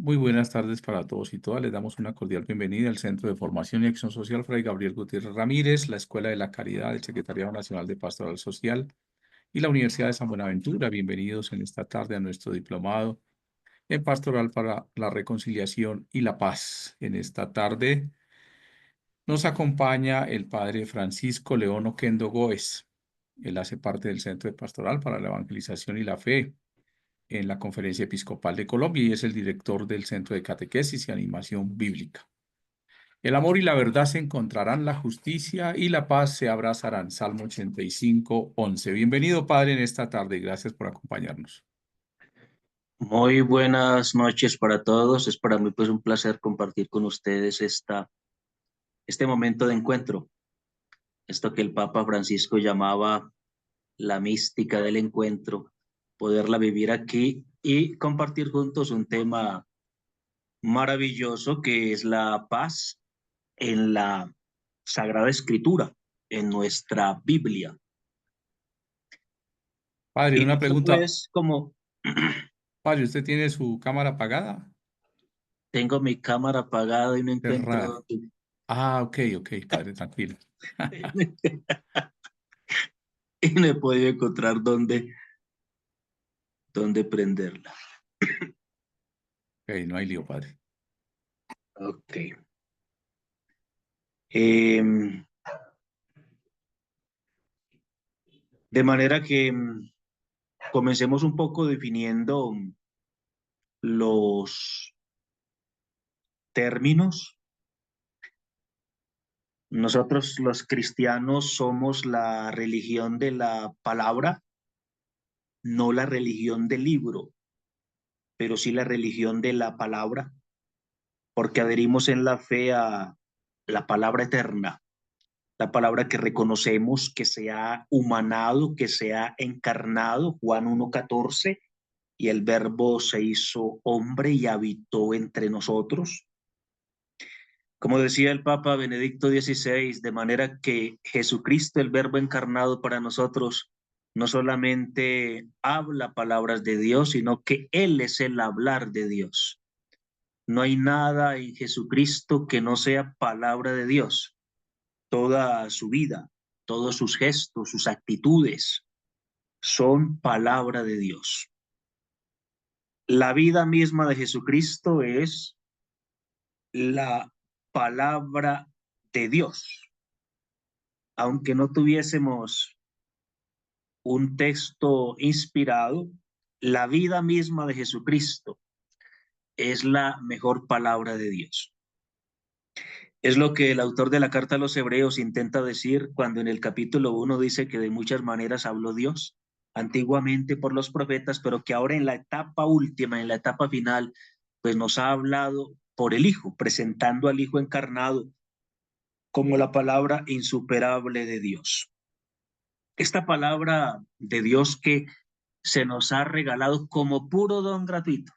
Muy buenas tardes para todos y todas. Les damos una cordial bienvenida al Centro de Formación y Acción Social Fray Gabriel Gutiérrez Ramírez, la Escuela de la Caridad, el Secretariado Nacional de Pastoral Social y la Universidad de San Buenaventura. Bienvenidos en esta tarde a nuestro diplomado en Pastoral para la Reconciliación y la Paz. En esta tarde nos acompaña el Padre Francisco León Oquendo Góez. Él hace parte del Centro de Pastoral para la Evangelización y la Fe en la Conferencia Episcopal de Colombia y es el director del Centro de Catequesis y Animación Bíblica. El amor y la verdad se encontrarán, la justicia y la paz se abrazarán. Salmo 85, 11. Bienvenido, Padre, en esta tarde. Gracias por acompañarnos. Muy buenas noches para todos. Es para mí pues un placer compartir con ustedes este momento de encuentro, esto que el Papa Francisco llamaba la mística del encuentro, poderla vivir aquí y compartir juntos un tema maravilloso que es la paz en la Sagrada Escritura, en nuestra Biblia. Padre, una Inicio pregunta. pues como Padre, ¿usted tiene su cámara apagada? tengo mi cámara apagada y no Es raro. encuentro Ah, ok, ok, Padre, tranquilo. y no he podido encontrar dónde prenderla. Ok, no hay lío, Padre. Ok. Em, de manera que comencemos un poco definiendo los términos. Nosotros los cristianos somos la religión de la palabra, no la religión del libro, pero sí la religión de la palabra, porque adherimos en la fe a la palabra eterna, la palabra que reconocemos que se ha humanado, que se ha encarnado, Juan 1:14, y el verbo se hizo hombre y habitó entre nosotros. Como decía el Papa Benedicto XVI, de manera que Jesucristo, el verbo encarnado para nosotros, no solamente habla palabras de Dios, sino que Él es el hablar de Dios. No hay nada en Jesucristo que no sea palabra de Dios. Toda su vida, todos sus gestos, sus actitudes son palabra de Dios. La vida misma de Jesucristo es la palabra de Dios. Aunque no tuviésemos un texto inspirado, la vida misma de Jesucristo es la mejor palabra de Dios. Es lo que el autor de la carta a los Hebreos intenta decir cuando en el capítulo 1 dice que de muchas maneras habló Dios antiguamente por los profetas, pero que ahora en la etapa última, en la etapa final, pues nos ha hablado por el Hijo, presentando al Hijo encarnado como la palabra insuperable de Dios. Esta palabra de Dios que se nos ha regalado como puro don gratuito,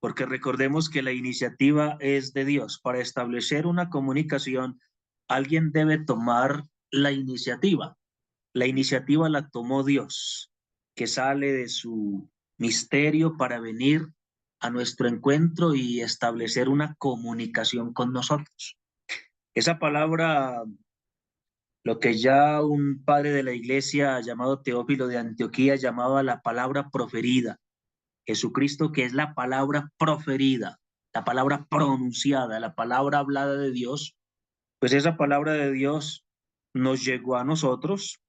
porque recordemos que la iniciativa es de Dios. Para establecer una comunicación, alguien debe tomar la iniciativa. La iniciativa la tomó Dios, que sale de su misterio para venir a nuestro encuentro y establecer una comunicación con nosotros. Esa palabra, lo que ya un padre de la iglesia llamado Teófilo de Antioquía llamaba la palabra proferida. Jesucristo, que es la palabra proferida, la palabra pronunciada, la palabra hablada de Dios, pues esa palabra de Dios nos llegó a nosotros,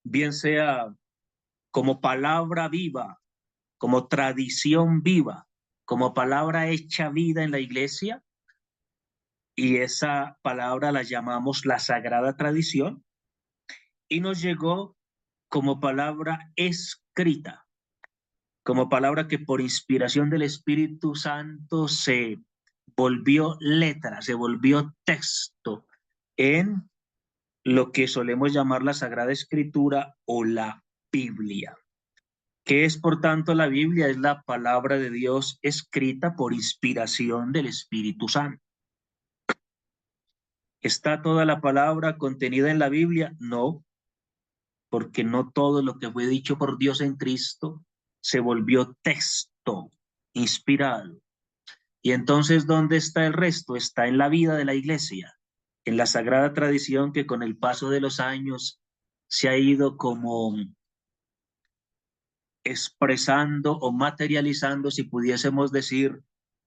bien sea como palabra viva, como tradición viva, como palabra hecha vida en la iglesia, y esa palabra la llamamos la sagrada tradición, y nos llegó como palabra escrita, como palabra que por inspiración del Espíritu Santo se volvió letra, se volvió texto en lo que solemos llamar la Sagrada Escritura o la Biblia. ¿Qué es, por tanto, la Biblia? Es la palabra de Dios escrita por inspiración del Espíritu Santo. ¿Está toda la palabra contenida en la Biblia? No, porque no todo lo que fue dicho por Dios en Cristo se volvió texto. inspirado. Y entonces, ¿dónde está el resto? Está en la vida de la iglesia, en la sagrada tradición que con el paso de los años se ha ido como expresando o materializando, si pudiésemos decir,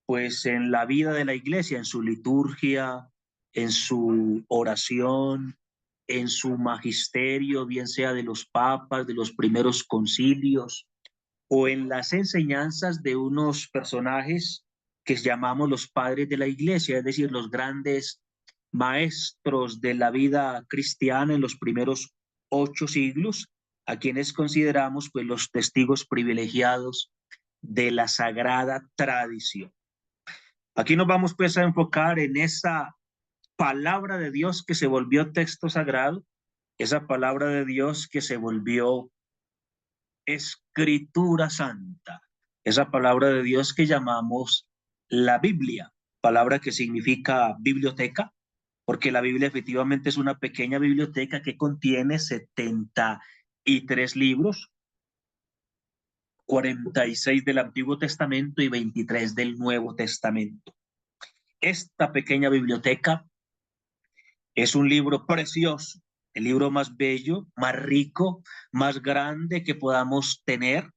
pues en la vida de la iglesia, en su liturgia, en su oración, en su magisterio, bien sea de los papas, de los primeros concilios, o en las enseñanzas de unos personajes que llamamos los padres de la iglesia, es decir, los grandes maestros de la vida cristiana en los primeros 8 siglos, a quienes consideramos pues los testigos privilegiados de la sagrada tradición. Aquí nos vamos pues a enfocar en esa palabra de Dios que se volvió texto sagrado, esa palabra de Dios que se volvió escritura santa, esa palabra de Dios que llamamos la Biblia, palabra que significa biblioteca, porque la Biblia efectivamente es una pequeña biblioteca que contiene 73 libros, 46 del Antiguo Testamento y 23 del Nuevo Testamento. Esta pequeña biblioteca es un libro precioso, el libro más bello, más rico, más grande que podamos tener,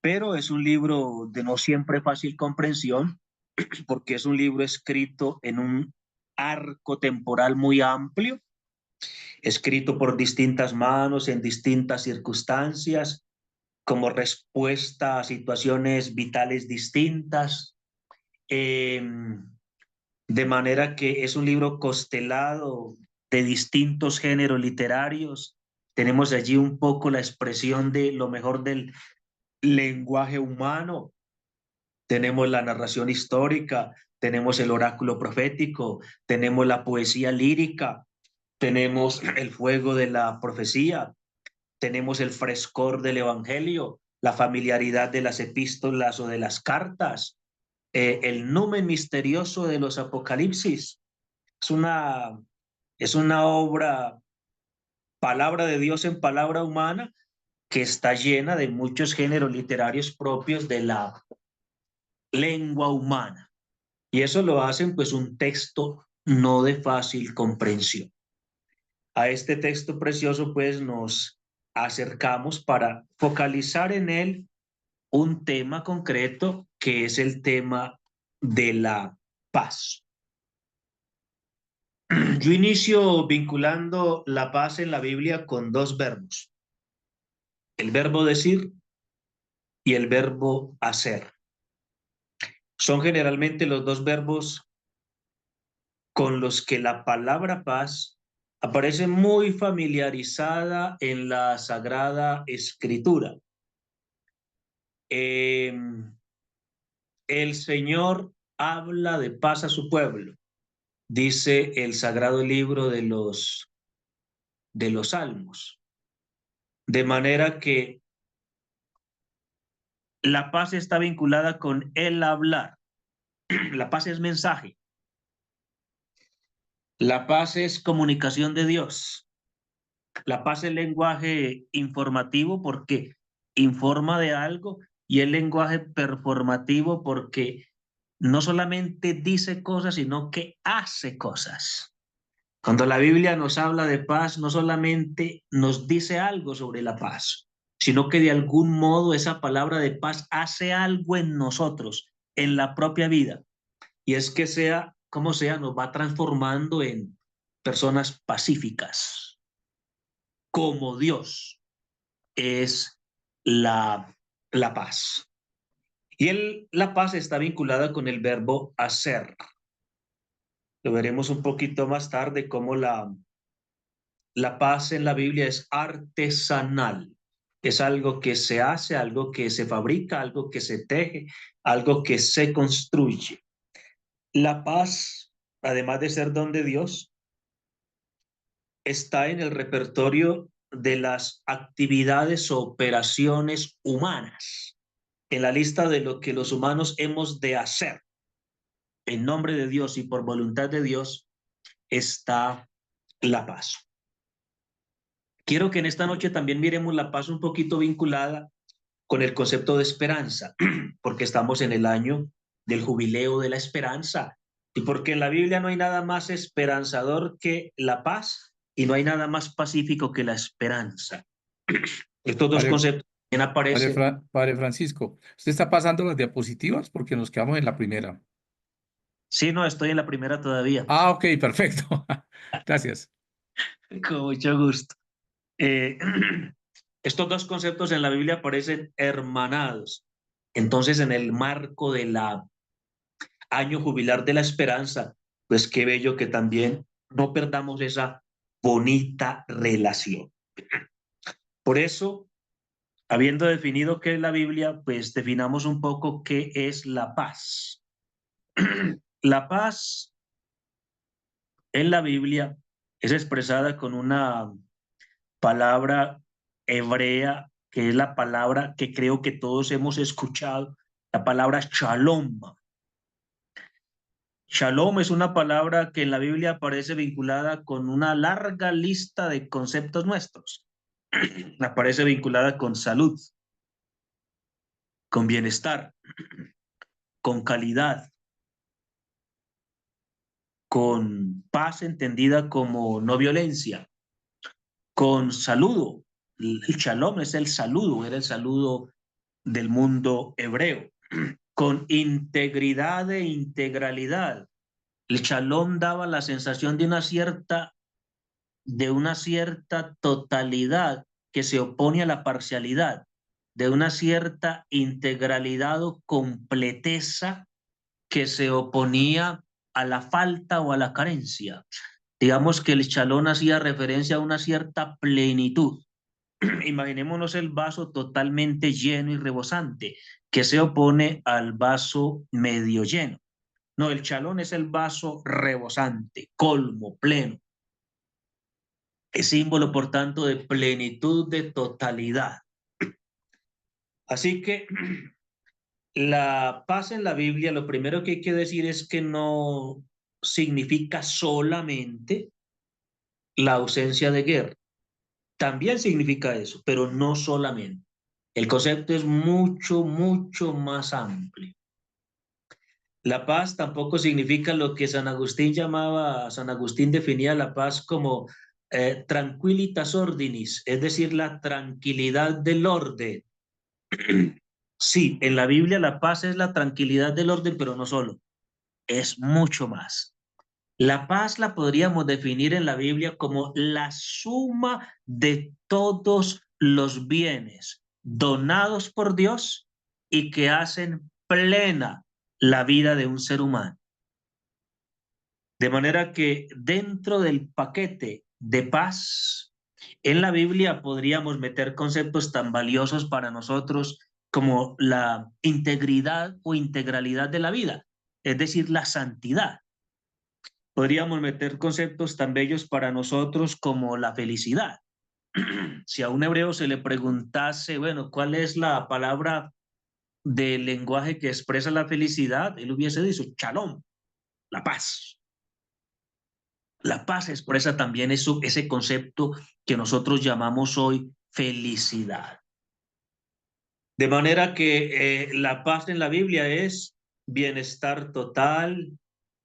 pero es un libro de no siempre fácil comprensión, porque es un libro escrito en un arco temporal muy amplio, escrito por distintas manos en distintas circunstancias, como respuesta a situaciones vitales distintas, de manera que es un libro constelado de distintos géneros literarios. Tenemos allí un poco la expresión de lo mejor del lenguaje humano, tenemos la narración histórica, tenemos el oráculo profético, tenemos la poesía lírica, tenemos el fuego de la profecía, tenemos el frescor del evangelio, la familiaridad de las epístolas o de las cartas, el numen misterioso de los apocalipsis. Es una, es una obra, palabra de Dios en palabra humana, que está llena de muchos géneros literarios propios de la lengua humana. Y eso lo hacen pues un texto no de fácil comprensión. A este texto precioso pues nos acercamos para focalizar en él un tema concreto que es el tema de la paz. Yo inicio vinculando la paz en la Biblia con dos verbos, el verbo decir y el verbo hacer. Son generalmente los dos verbos con los que la palabra paz aparece muy familiarizada en la Sagrada Escritura. El Señor habla de paz a su pueblo, dice el sagrado libro de los Salmos. De manera que la paz está vinculada con el hablar. La paz es mensaje. La paz es comunicación de Dios. La paz es lenguaje informativo porque informa de algo y el lenguaje performativo porque no solamente dice cosas, sino que hace cosas. Cuando la Biblia nos habla de paz, no solamente nos dice algo sobre la paz, sino que de algún modo esa palabra de paz hace algo en nosotros, en la propia vida. Y es que sea como sea, nos va transformando en personas pacíficas, como Dios es la paz. Y la paz está vinculada con el verbo hacer. Lo veremos un poquito más tarde cómo la paz en la Biblia es artesanal. Es algo que se hace, algo que se fabrica, algo que se teje, algo que se construye. La paz, además de ser don de Dios, está en el repertorio de las actividades o operaciones humanas, en la lista de lo que los humanos hemos de hacer. En nombre de Dios y por voluntad de Dios está la paz. Quiero que en esta noche también miremos la paz un poquito vinculada con el concepto de esperanza, porque estamos en el año del jubileo de la esperanza y porque en la Biblia no hay nada más esperanzador que la paz y no hay nada más pacífico que la esperanza. Estos dos Padre, conceptos también aparecen. Padre Francisco, ¿usted está pasando las diapositivas? Porque nos quedamos en la primera. Sí, no, estoy en la primera todavía. Ah, ok, perfecto. Gracias. Con mucho gusto. Eh, estos dos conceptos en la Biblia aparecen hermanados. Entonces, en el marco de la año jubilar de la esperanza, pues qué bello que también no perdamos esa bonita relación. Por eso, habiendo definido qué es la Biblia, pues definamos un poco qué es la paz. La paz en la Biblia es expresada con una palabra hebrea, que es la palabra que creo que todos hemos escuchado, la palabra shalom. Shalom es una palabra que en la Biblia aparece vinculada con una larga lista de conceptos nuestros. Aparece vinculada con salud, con bienestar, con calidad, con paz entendida como no violencia, con saludo. El shalom es el saludo, era el saludo del mundo hebreo, con integridad e integralidad. El shalom daba la sensación de una cierta totalidad que se opone a la parcialidad, de una cierta integralidad o completeza que se oponía a la falta o a la carencia. Digamos que el shalom hacía referencia a una cierta plenitud. Imaginémonos el vaso totalmente lleno y rebosante, que se opone al vaso medio lleno. No, el shalom es el vaso rebosante, colmo, pleno. Es símbolo, por tanto, de plenitud, de totalidad. Así que la paz en la Biblia, lo primero que hay que decir es que no significa solamente la ausencia de guerra. También significa eso, pero no solamente. El concepto es mucho, mucho más amplio. La paz tampoco significa lo que San Agustín definía la paz como tranquilitas ordinis, es decir, la tranquilidad del orden. Sí, en la Biblia la paz es la tranquilidad del orden, pero no solo, es mucho más. La paz la podríamos definir en la Biblia como la suma de todos los bienes donados por Dios y que hacen plena la vida de un ser humano. De manera que dentro del paquete de paz, en la Biblia podríamos meter conceptos tan valiosos para nosotros como la integridad o integralidad de la vida, es decir, la santidad. Podríamos meter conceptos tan bellos para nosotros como la felicidad. Si a un hebreo se le preguntase, bueno, ¿cuál es la palabra del lenguaje que expresa la felicidad? Él hubiese dicho, shalom, la paz. La paz expresa también eso, ese concepto que nosotros llamamos hoy felicidad. De manera que la paz en la Biblia es bienestar total,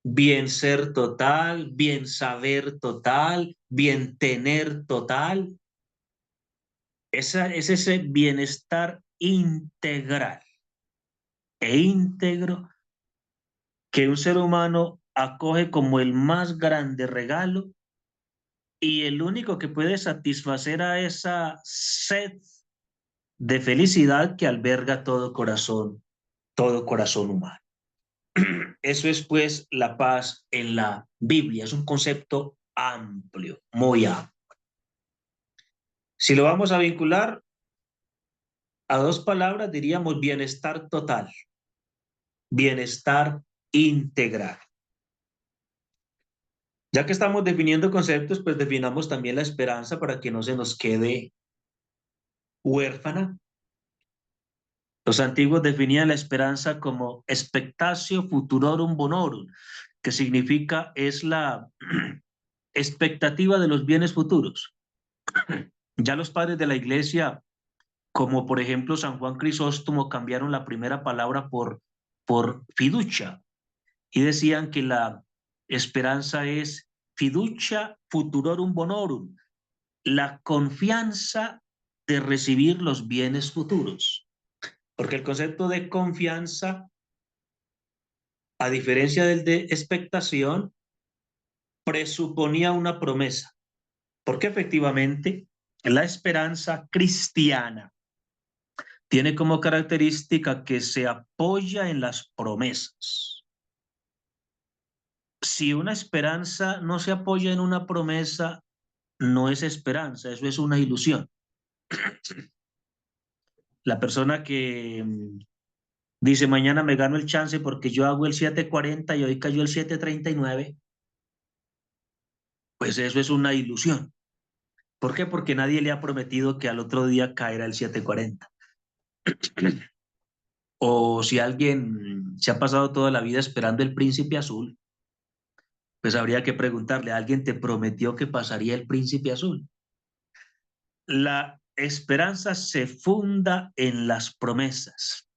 bien ser total, bien saber total, bien tener total. Es ese bienestar integral e íntegro que un ser humano acoge como el más grande regalo y el único que puede satisfacer a esa sed de felicidad que alberga todo corazón humano. Eso es pues la paz en la Biblia, es un concepto amplio, muy amplio. Si lo vamos a vincular a dos palabras, diríamos bienestar total, bienestar integral. Ya que estamos definiendo conceptos, pues definamos también la esperanza para que no se nos quede huérfana. Los antiguos definían la esperanza como expectatio futurorum bonorum, que significa es la expectativa de los bienes futuros. Ya los padres de la iglesia como por ejemplo San Juan Crisóstomo cambiaron la primera palabra por fiducia y decían que la esperanza es fiducia futurorum bonorum, la confianza de recibir los bienes futuros. Porque el concepto de confianza, a diferencia del de expectación, presuponía una promesa. Porque efectivamente la esperanza cristiana tiene como característica que se apoya en las promesas. Si una esperanza no se apoya en una promesa, no es esperanza, eso es una ilusión. La persona que dice mañana me gano el chance porque yo hago el 740 y hoy cayó el 739, pues eso es una ilusión. ¿Por qué? Porque nadie le ha prometido que al otro día caerá el 740. O si alguien se ha pasado toda la vida esperando el príncipe azul, pues habría que preguntarle, ¿alguien te prometió que pasaría el príncipe azul? La esperanza se funda en las promesas.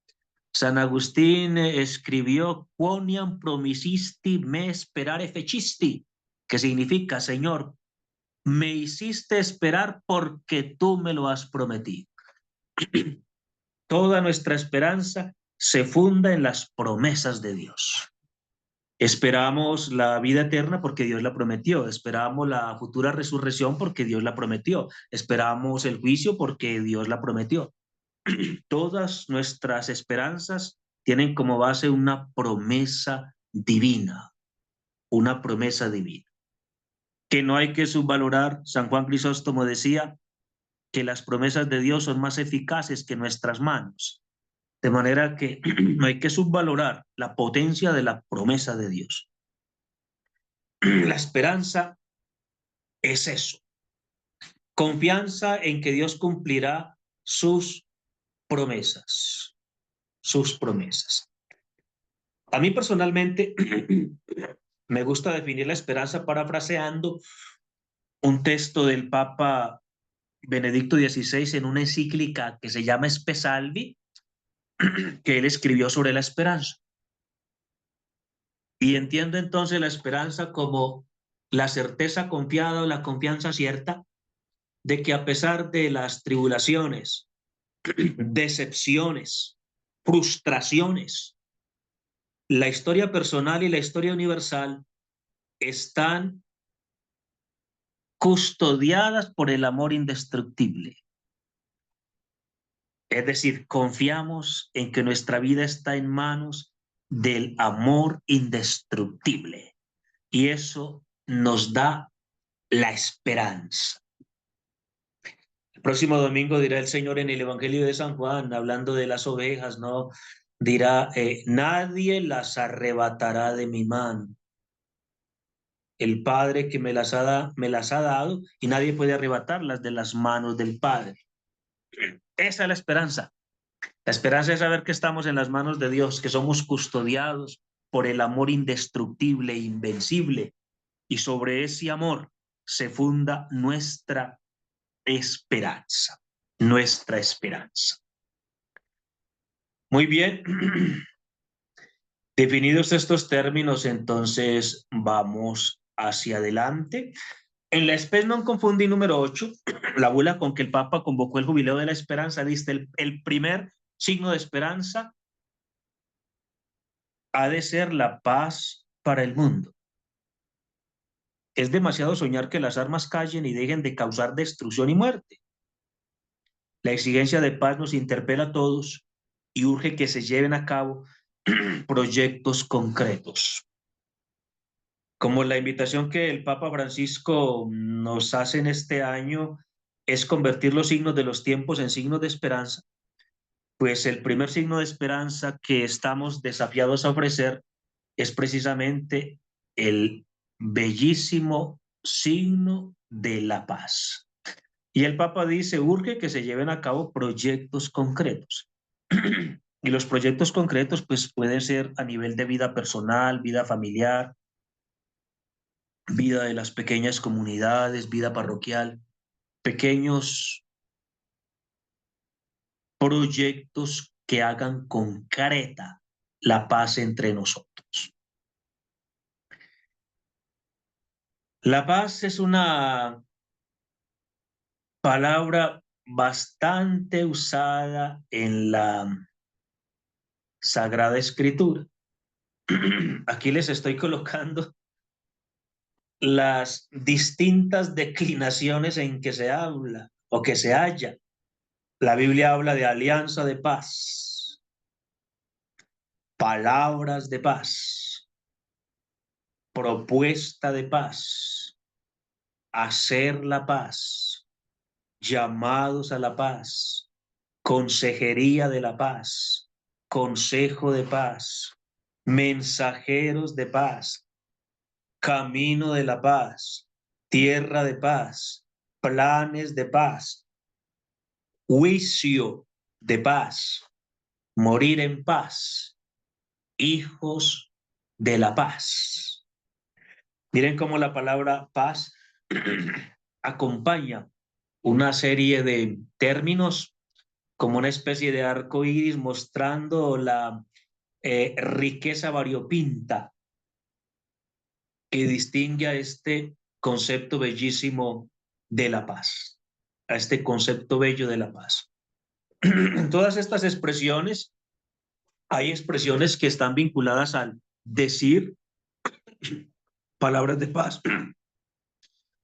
San Agustín escribió, quoniam promisisti me esperare fecisti, que significa, Señor, me hiciste esperar porque tú me lo has prometido. Toda nuestra esperanza se funda en las promesas de Dios. Esperamos la vida eterna porque Dios la prometió. Esperamos la futura resurrección porque Dios la prometió. Esperamos el juicio porque Dios la prometió. Todas nuestras esperanzas tienen como base una promesa divina, una promesa divina, que no hay que subvalorar. San Juan Crisóstomo decía que las promesas de Dios son más eficaces que nuestras manos, de manera que no hay que subvalorar la potencia de la promesa de Dios. La esperanza es eso, confianza en que Dios cumplirá sus promesas, sus promesas. A mí personalmente me gusta definir la esperanza parafraseando un texto del Papa Benedicto XVI en una encíclica que se llama Spe Salvi, que él escribió sobre la esperanza. Y entiendo entonces la esperanza como la certeza confiada o la confianza cierta de que a pesar de las tribulaciones, decepciones, frustraciones, la historia personal y la historia universal están custodiadas por el amor indestructible. Es decir, confiamos en que nuestra vida está en manos del amor indestructible y eso nos da la esperanza. El próximo domingo dirá el Señor en el Evangelio de San Juan, hablando de las ovejas, ¿no? Dirá, nadie las arrebatará de mi mano. El Padre que me las ha dado y nadie puede arrebatarlas de las manos del Padre. Esa es la esperanza. La esperanza es saber que estamos en las manos de Dios, que somos custodiados por el amor indestructible e invencible. Y sobre ese amor se funda nuestra esperanza, nuestra esperanza. Muy bien, definidos estos términos, entonces vamos hacia adelante. En la Spes non confundi número 8, la bula con que el Papa convocó el jubileo de la esperanza, dice el primer signo de esperanza ha de ser la paz para el mundo. Es demasiado soñar que las armas callen y dejen de causar destrucción y muerte. La exigencia de paz nos interpela a todos y urge que se lleven a cabo proyectos concretos. Como la invitación que el Papa Francisco nos hace en este año es convertir los signos de los tiempos en signos de esperanza, pues el primer signo de esperanza que estamos desafiados a ofrecer es precisamente el bellísimo signo de la paz. Y el Papa dice, urge que se lleven a cabo proyectos concretos. Y los proyectos concretos pues pueden ser a nivel de vida personal, vida familiar, vida de las pequeñas comunidades, vida parroquial, pequeños proyectos que hagan concreta la paz entre nosotros. La paz es una palabra bastante usada en la Sagrada Escritura. Aquí les estoy colocando las distintas declinaciones en que se habla o que se halla. La Biblia habla de alianza de paz, palabras de paz, propuesta de paz, hacer la paz, llamados a la paz, consejería de la paz, consejo de paz, mensajeros de paz, camino de la paz, tierra de paz, planes de paz, juicio de paz, morir en paz, hijos de la paz. Miren cómo la palabra paz acompaña una serie de términos como una especie de arco iris mostrando la riqueza variopinta que distingue a este concepto bellísimo de la paz, a este concepto bello de la paz. En todas estas expresiones, hay expresiones que están vinculadas al decir palabras de paz,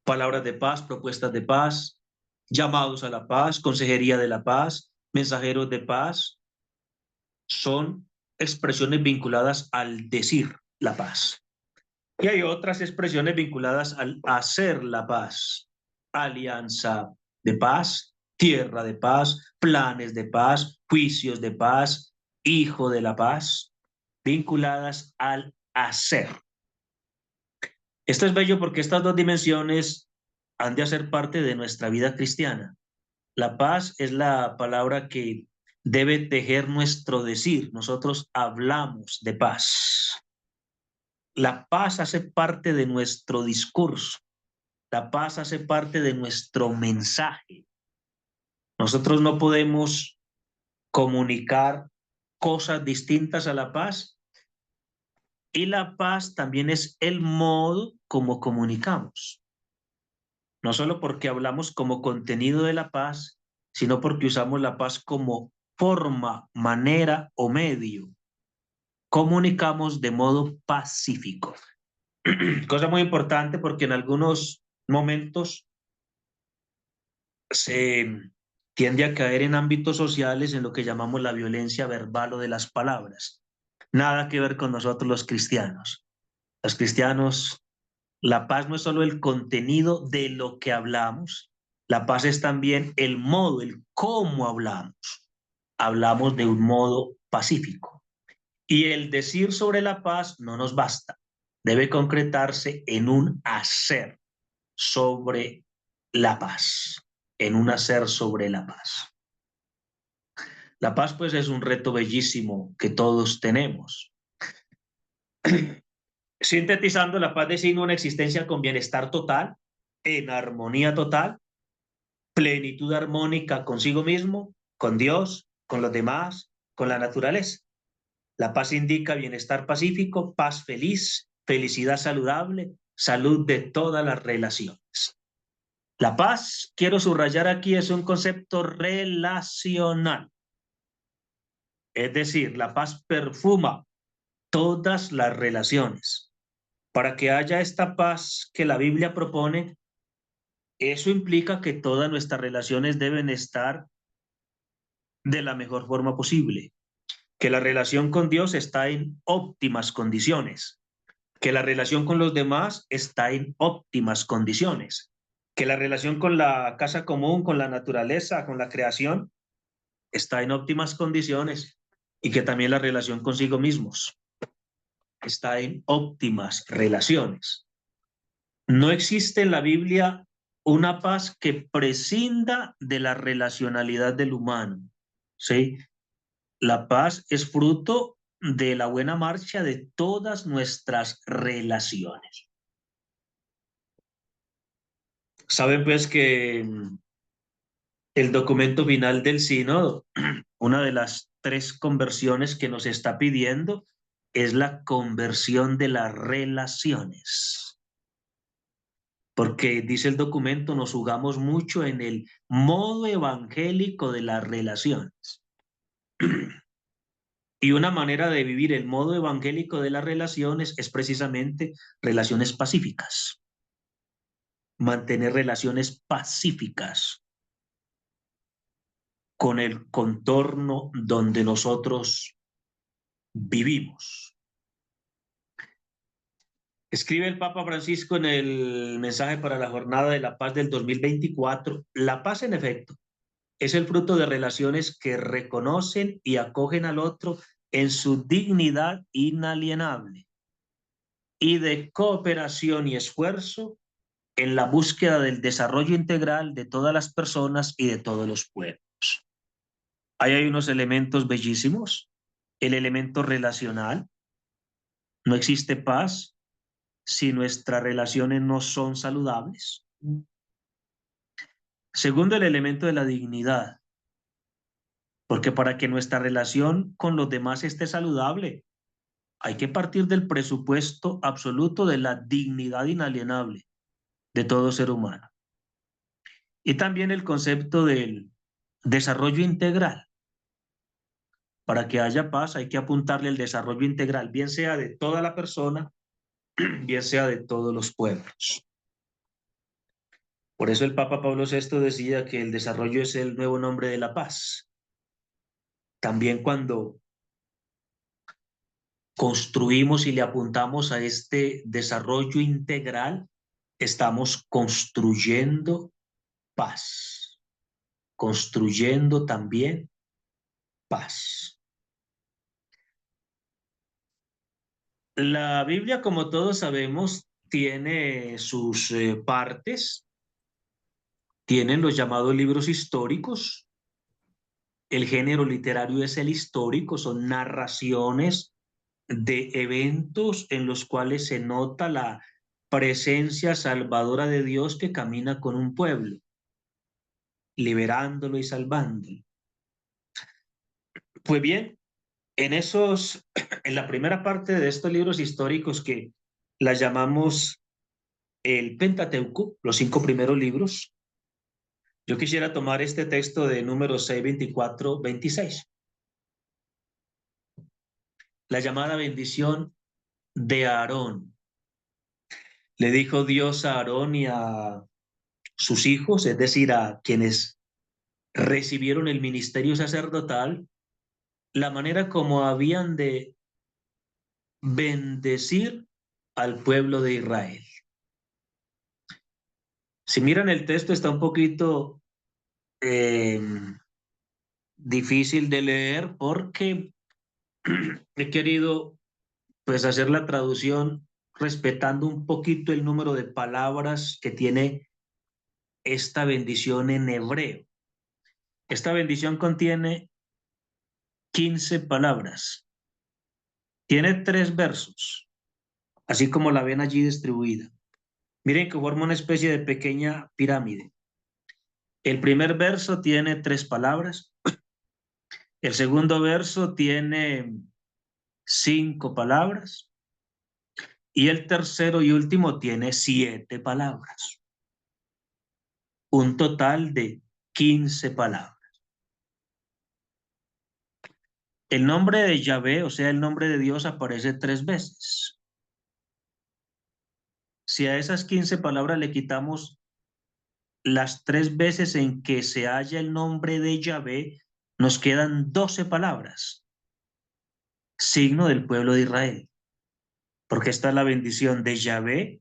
palabras de paz, propuestas de paz, llamados a la paz, consejería de la paz, mensajeros de paz, son expresiones vinculadas al decir la paz. Y hay otras expresiones vinculadas al hacer la paz, alianza de paz, tierra de paz, planes de paz, juicios de paz, hijo de la paz, vinculadas al hacer. Esto es bello porque estas dos dimensiones han de hacer parte de nuestra vida cristiana. La paz es la palabra que debe tejer nuestro decir. Nosotros hablamos de paz. La paz hace parte de nuestro discurso. La paz hace parte de nuestro mensaje. Nosotros no podemos comunicar cosas distintas a la paz, y la paz también es el modo como comunicamos. No solo porque hablamos como contenido de la paz, sino porque usamos la paz como forma, manera o medio. Comunicamos de modo pacífico. Cosa muy importante porque en algunos momentos se tiende a caer en ámbitos sociales en lo que llamamos la violencia verbal o de las palabras. Nada que ver con nosotros los cristianos. Los cristianos, la paz no es solo el contenido de lo que hablamos, la paz es también el modo, el cómo hablamos. Hablamos de un modo pacífico. Y el decir sobre la paz no nos basta. Debe concretarse en un hacer sobre la paz, en un hacer sobre la paz. La paz, pues, es un reto bellísimo que todos tenemos. Sintetizando, la paz designa una existencia con bienestar total, en armonía total, plenitud armónica consigo mismo, con Dios, con los demás, con la naturaleza. La paz indica bienestar pacífico, paz feliz, felicidad saludable, salud de todas las relaciones. La paz, quiero subrayar aquí, es un concepto relacional. Es decir, la paz perfuma todas las relaciones. Para que haya esta paz que la Biblia propone, eso implica que todas nuestras relaciones deben estar de la mejor forma posible, que la relación con Dios está en óptimas condiciones, que la relación con los demás está en óptimas condiciones, que la relación con la casa común, con la naturaleza, con la creación, está en óptimas condiciones, y que también la relación consigo mismos está en óptimas relaciones. No existe en la Biblia una paz que prescinda de la relacionalidad del humano, ¿sí? La paz es fruto de la buena marcha de todas nuestras relaciones. Saben pues que el documento final del sínodo, una de las tres conversiones que nos está pidiendo es la conversión de las relaciones. Porque dice el documento, nos jugamos mucho en el modo evangélico de las relaciones. Y una manera de vivir el modo evangélico de las relaciones es precisamente relaciones pacíficas. Mantener relaciones pacíficas con el contorno donde nosotros vivimos. Escribe el Papa Francisco en el mensaje para la Jornada de la Paz del 2024, la paz en efecto es el fruto de relaciones que reconocen y acogen al otro en su dignidad inalienable y de cooperación y esfuerzo en la búsqueda del desarrollo integral de todas las personas y de todos los pueblos. Ahí hay unos elementos bellísimos. El elemento relacional. No existe paz si nuestras relaciones no son saludables. Segundo, el elemento de la dignidad. Porque para que nuestra relación con los demás esté saludable, hay que partir del presupuesto absoluto de la dignidad inalienable de todo ser humano. Y también el concepto del desarrollo integral. Para que haya paz hay que apuntarle el desarrollo integral, bien sea de toda la persona, bien sea de todos los pueblos. Por eso el Papa Pablo VI decía que el desarrollo es el nuevo nombre de la paz. También cuando construimos y le apuntamos a este desarrollo integral, estamos construyendo paz, construyendo también paz. La Biblia, como todos sabemos, tiene sus partes, tienen los llamados libros históricos. El género literario es el histórico, son narraciones de eventos en los cuales se nota la presencia salvadora de Dios que camina con un pueblo, liberándolo y salvándolo. Pues bien, en la primera parte de estos libros históricos que la llamamos el Pentateuco, los 5 primeros libros, yo quisiera tomar este texto de Números 6, 24, 26. La llamada bendición de Aarón. Le dijo Dios a Aarón y a sus hijos, es decir, a quienes recibieron el ministerio sacerdotal, la manera como habían de bendecir al pueblo de Israel. Si miran el texto está un poquito eh, difícil de leer porque he querido pues hacer la traducción respetando un poquito el número de palabras que tiene esta bendición en hebreo. Esta bendición contiene 15 palabras. Tiene 3 versos, así como la ven allí distribuida. Miren que forma una especie de pequeña pirámide. El primer verso tiene 3 palabras. El segundo verso tiene 5 palabras. Y el tercero y último tiene 7 palabras. Un total de 15 palabras. El nombre de Yahvé, o sea, el nombre de Dios, aparece 3 veces. Si a esas 15 palabras le quitamos las 3 veces en que se halla el nombre de Yahvé, nos quedan 12 palabras. Signo del pueblo de Israel. Porque esta es la bendición de Yahvé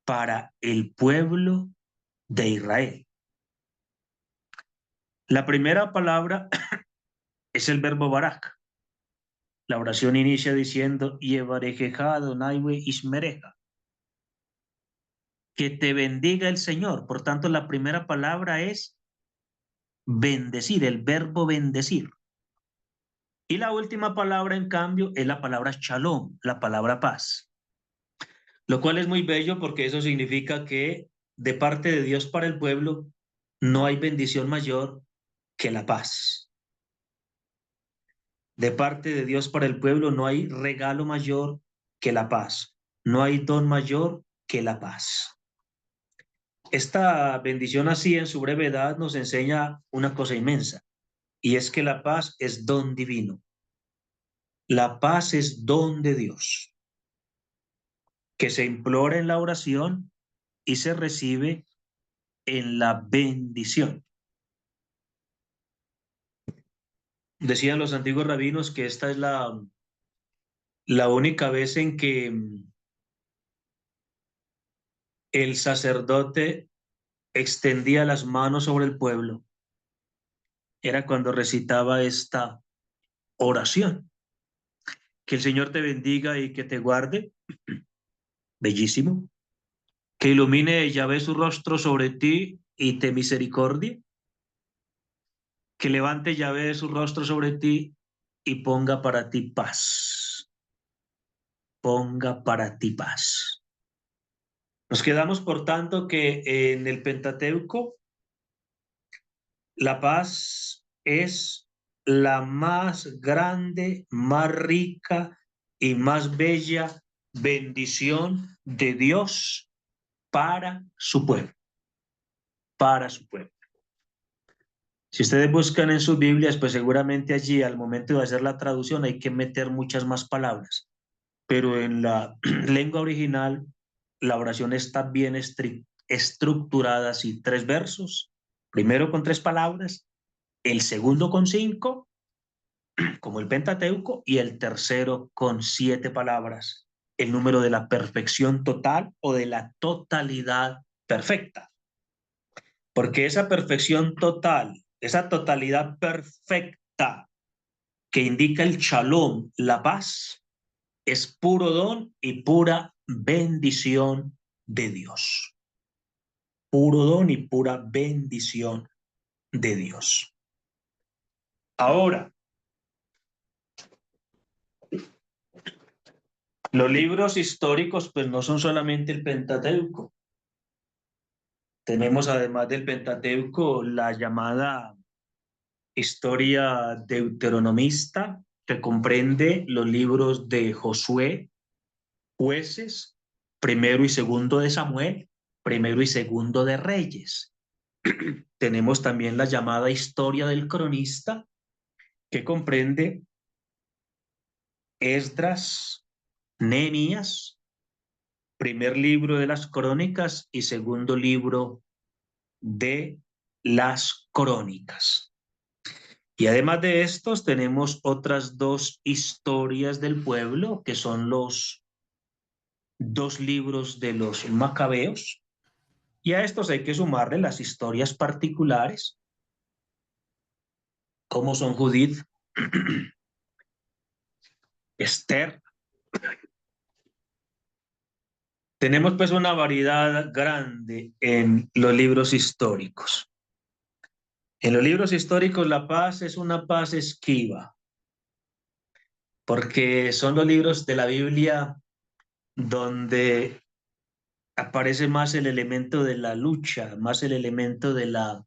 para el pueblo de Israel. La primera palabra es el verbo barak. La oración inicia diciendo, Yevarejeja Adonai Ishmereja. Que te bendiga el Señor. Por tanto, la primera palabra es bendecir, el verbo bendecir. Y la última palabra, en cambio, es la palabra shalom, la palabra paz. Lo cual es muy bello porque eso significa que de parte de Dios para el pueblo no hay bendición mayor que la paz. De parte de Dios para el pueblo no hay regalo mayor que la paz. No hay don mayor que la paz. Esta bendición así en su brevedad nos enseña una cosa inmensa, y es que la paz es don divino. La paz es don de Dios, que se implora en la oración y se recibe en la bendición. Decían los antiguos rabinos que esta es la única vez en que el sacerdote extendía las manos sobre el pueblo. Era cuando recitaba esta oración. Que el Señor te bendiga y que te guarde. Bellísimo. Que ilumine Yahvé su rostro sobre ti y te misericordie. Que levante Yahvé su rostro sobre ti y ponga para ti paz. Ponga para ti paz. Nos quedamos, por tanto, que en el Pentateuco la paz es la más grande, más rica y más bella bendición de Dios para su pueblo, para su pueblo. Si ustedes buscan en sus Biblias, pues seguramente allí al momento de hacer la traducción hay que meter muchas más palabras, pero en la lengua original la oración está bien estructurada así, 3 versos, primero con 3 palabras, el segundo con 5, como el Pentateuco, y el tercero con 7 palabras, el número de la perfección total o de la totalidad perfecta. Porque esa perfección total, esa totalidad perfecta que indica el shalom, la paz, es puro don y pura bendición de Dios. Puro don y pura bendición de Dios. Ahora, los libros históricos pues no son solamente el Pentateuco. Tenemos además del Pentateuco la llamada historia deuteronomista, que comprende los libros de Josué, Jueces, primero y segundo de Samuel, primero y segundo de Reyes. Tenemos también la llamada historia del cronista, que comprende Esdras, Nehemías, primer libro de las crónicas y segundo libro de las crónicas. Y además de estos, tenemos otras 2 historias del pueblo, que son los 2 libros de los macabeos. Y a estos hay que sumarle las historias particulares, como son Judith, Esther. Tenemos pues una variedad grande en los libros históricos. En los libros históricos la paz es una paz esquiva, porque son los libros de la Biblia donde aparece más el elemento de la lucha, más el elemento de la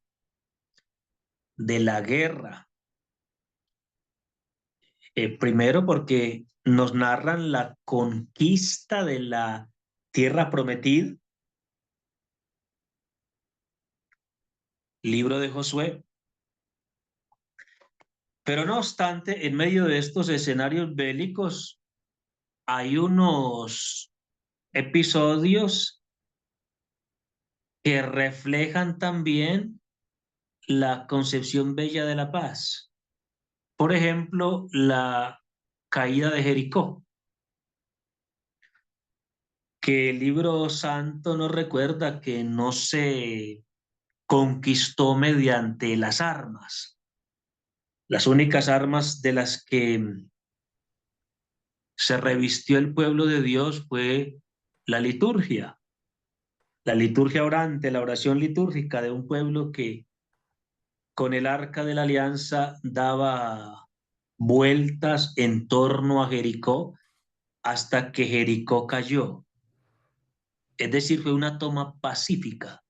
guerra. Primero porque nos narran la conquista de la tierra prometida, libro de Josué. Pero no obstante, en medio de estos escenarios bélicos hay unos episodios que reflejan también la concepción bella de la paz. Por ejemplo, la caída de Jericó, que el libro santo nos recuerda que no se conquistó mediante las armas. Las únicas armas de las que se revistió el pueblo de Dios fue la liturgia orante, la oración litúrgica de un pueblo que con el arca de la alianza daba vueltas en torno a Jericó hasta que Jericó cayó. Es decir, fue una toma pacífica.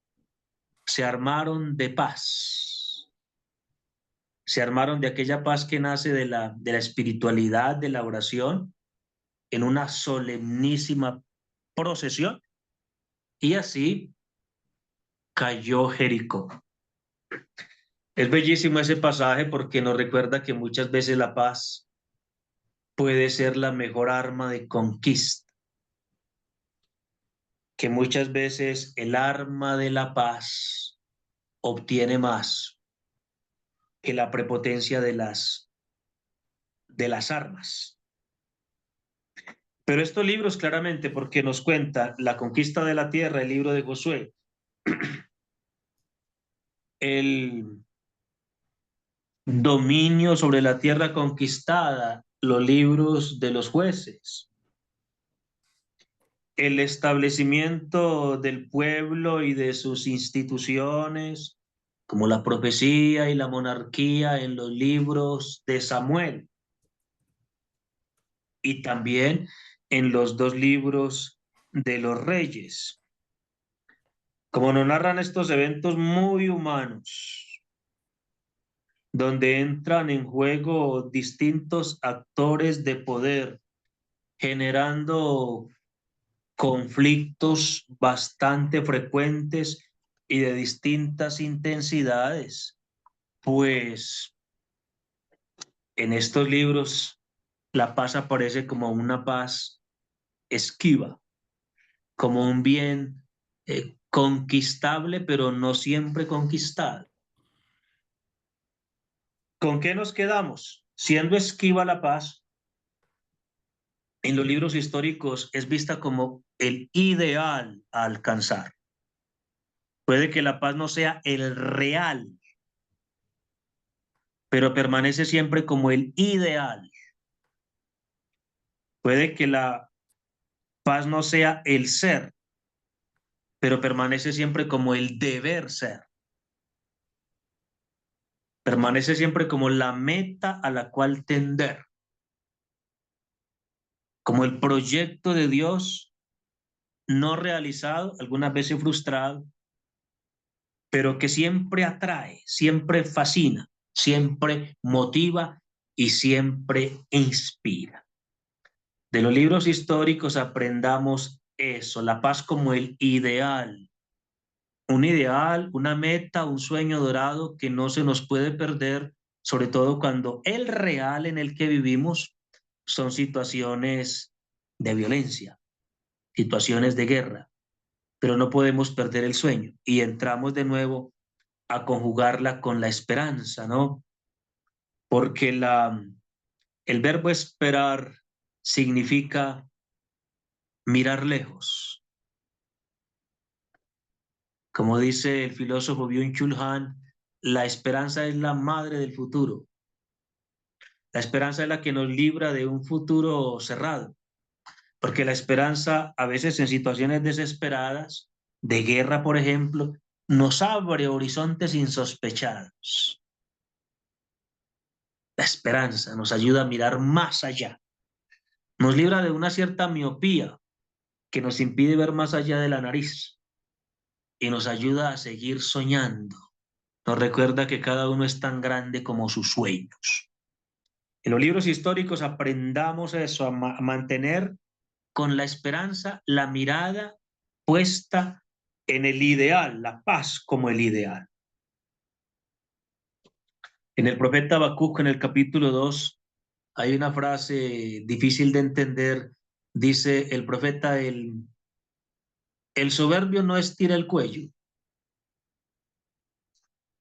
Se armaron de paz. se armaron de aquella paz que nace de la espiritualidad, de la oración, en una solemnísima procesión, y así cayó Jericó. Es bellísimo ese pasaje porque nos recuerda que muchas veces la paz puede ser la mejor arma de conquista, que muchas veces el arma de la paz obtiene más que la prepotencia de las armas. Pero estos libros claramente, porque nos cuenta la conquista de la tierra, el libro de Josué, el dominio sobre la tierra conquistada, los libros de los jueces, el establecimiento del pueblo y de sus instituciones, como la profecía y la monarquía en los libros de Samuel, y también en los dos libros de los reyes. Como nos narran estos eventos muy humanos, donde entran en juego distintos actores de poder, generando conflictos bastante frecuentes y de distintas intensidades, pues en estos libros la paz aparece como una paz esquiva, como un bien conquistable, pero no siempre conquistado. ¿Con qué nos quedamos? Siendo esquiva la paz, en los libros históricos es vista como el ideal a alcanzar. Puede que la paz no sea el real, pero permanece siempre como el ideal. Puede que la paz no sea el ser, pero permanece siempre como el deber ser. Permanece siempre como la meta a la cual tender, como el proyecto de Dios no realizado, algunas veces frustrado, pero que siempre atrae, siempre fascina, siempre motiva y siempre inspira. De los libros históricos aprendamos eso, la paz como el ideal, un ideal, una meta, un sueño dorado que no se nos puede perder, sobre todo cuando el real en el que vivimos son situaciones de violencia, situaciones de guerra, pero no podemos perder el sueño y entramos de nuevo a conjugarla con la esperanza, ¿no? Porque el verbo esperar significa mirar lejos. Como dice el filósofo Byung-Chul Han, la esperanza es la madre del futuro. La esperanza es la que nos libra de un futuro cerrado, porque la esperanza a veces en situaciones desesperadas, de guerra por ejemplo, nos abre horizontes insospechados. La esperanza nos ayuda a mirar más allá, nos libra de una cierta miopía que nos impide ver más allá de la nariz y nos ayuda a seguir soñando. Nos recuerda que cada uno es tan grande como sus sueños. En los libros históricos aprendamos eso, a mantener con la esperanza la mirada puesta en el ideal, la paz como el ideal. En el profeta Habacuc, en el capítulo 2, hay una frase difícil de entender. Dice el profeta, el soberbio no estira el cuello,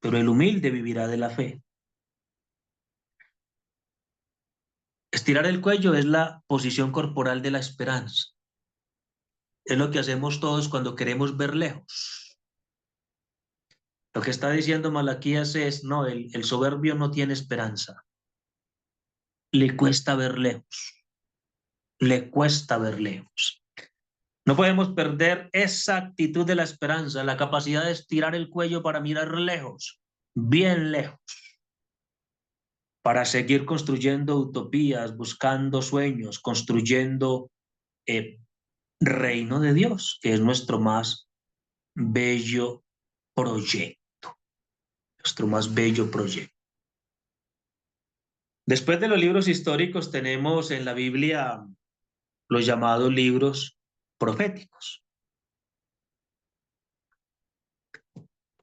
pero el humilde vivirá de la fe. Estirar el cuello es la posición corporal de la esperanza. Es lo que hacemos todos cuando queremos ver lejos. Lo que está diciendo Malaquías es, no, el soberbio no tiene esperanza. Le cuesta ver lejos. Le cuesta ver lejos. No podemos perder esa actitud de la esperanza, la capacidad de estirar el cuello para mirar lejos, bien lejos, para seguir construyendo utopías, buscando sueños, construyendo reino de Dios, que es nuestro más bello proyecto, nuestro más bello proyecto. Después de los libros históricos tenemos en la Biblia los llamados libros proféticos.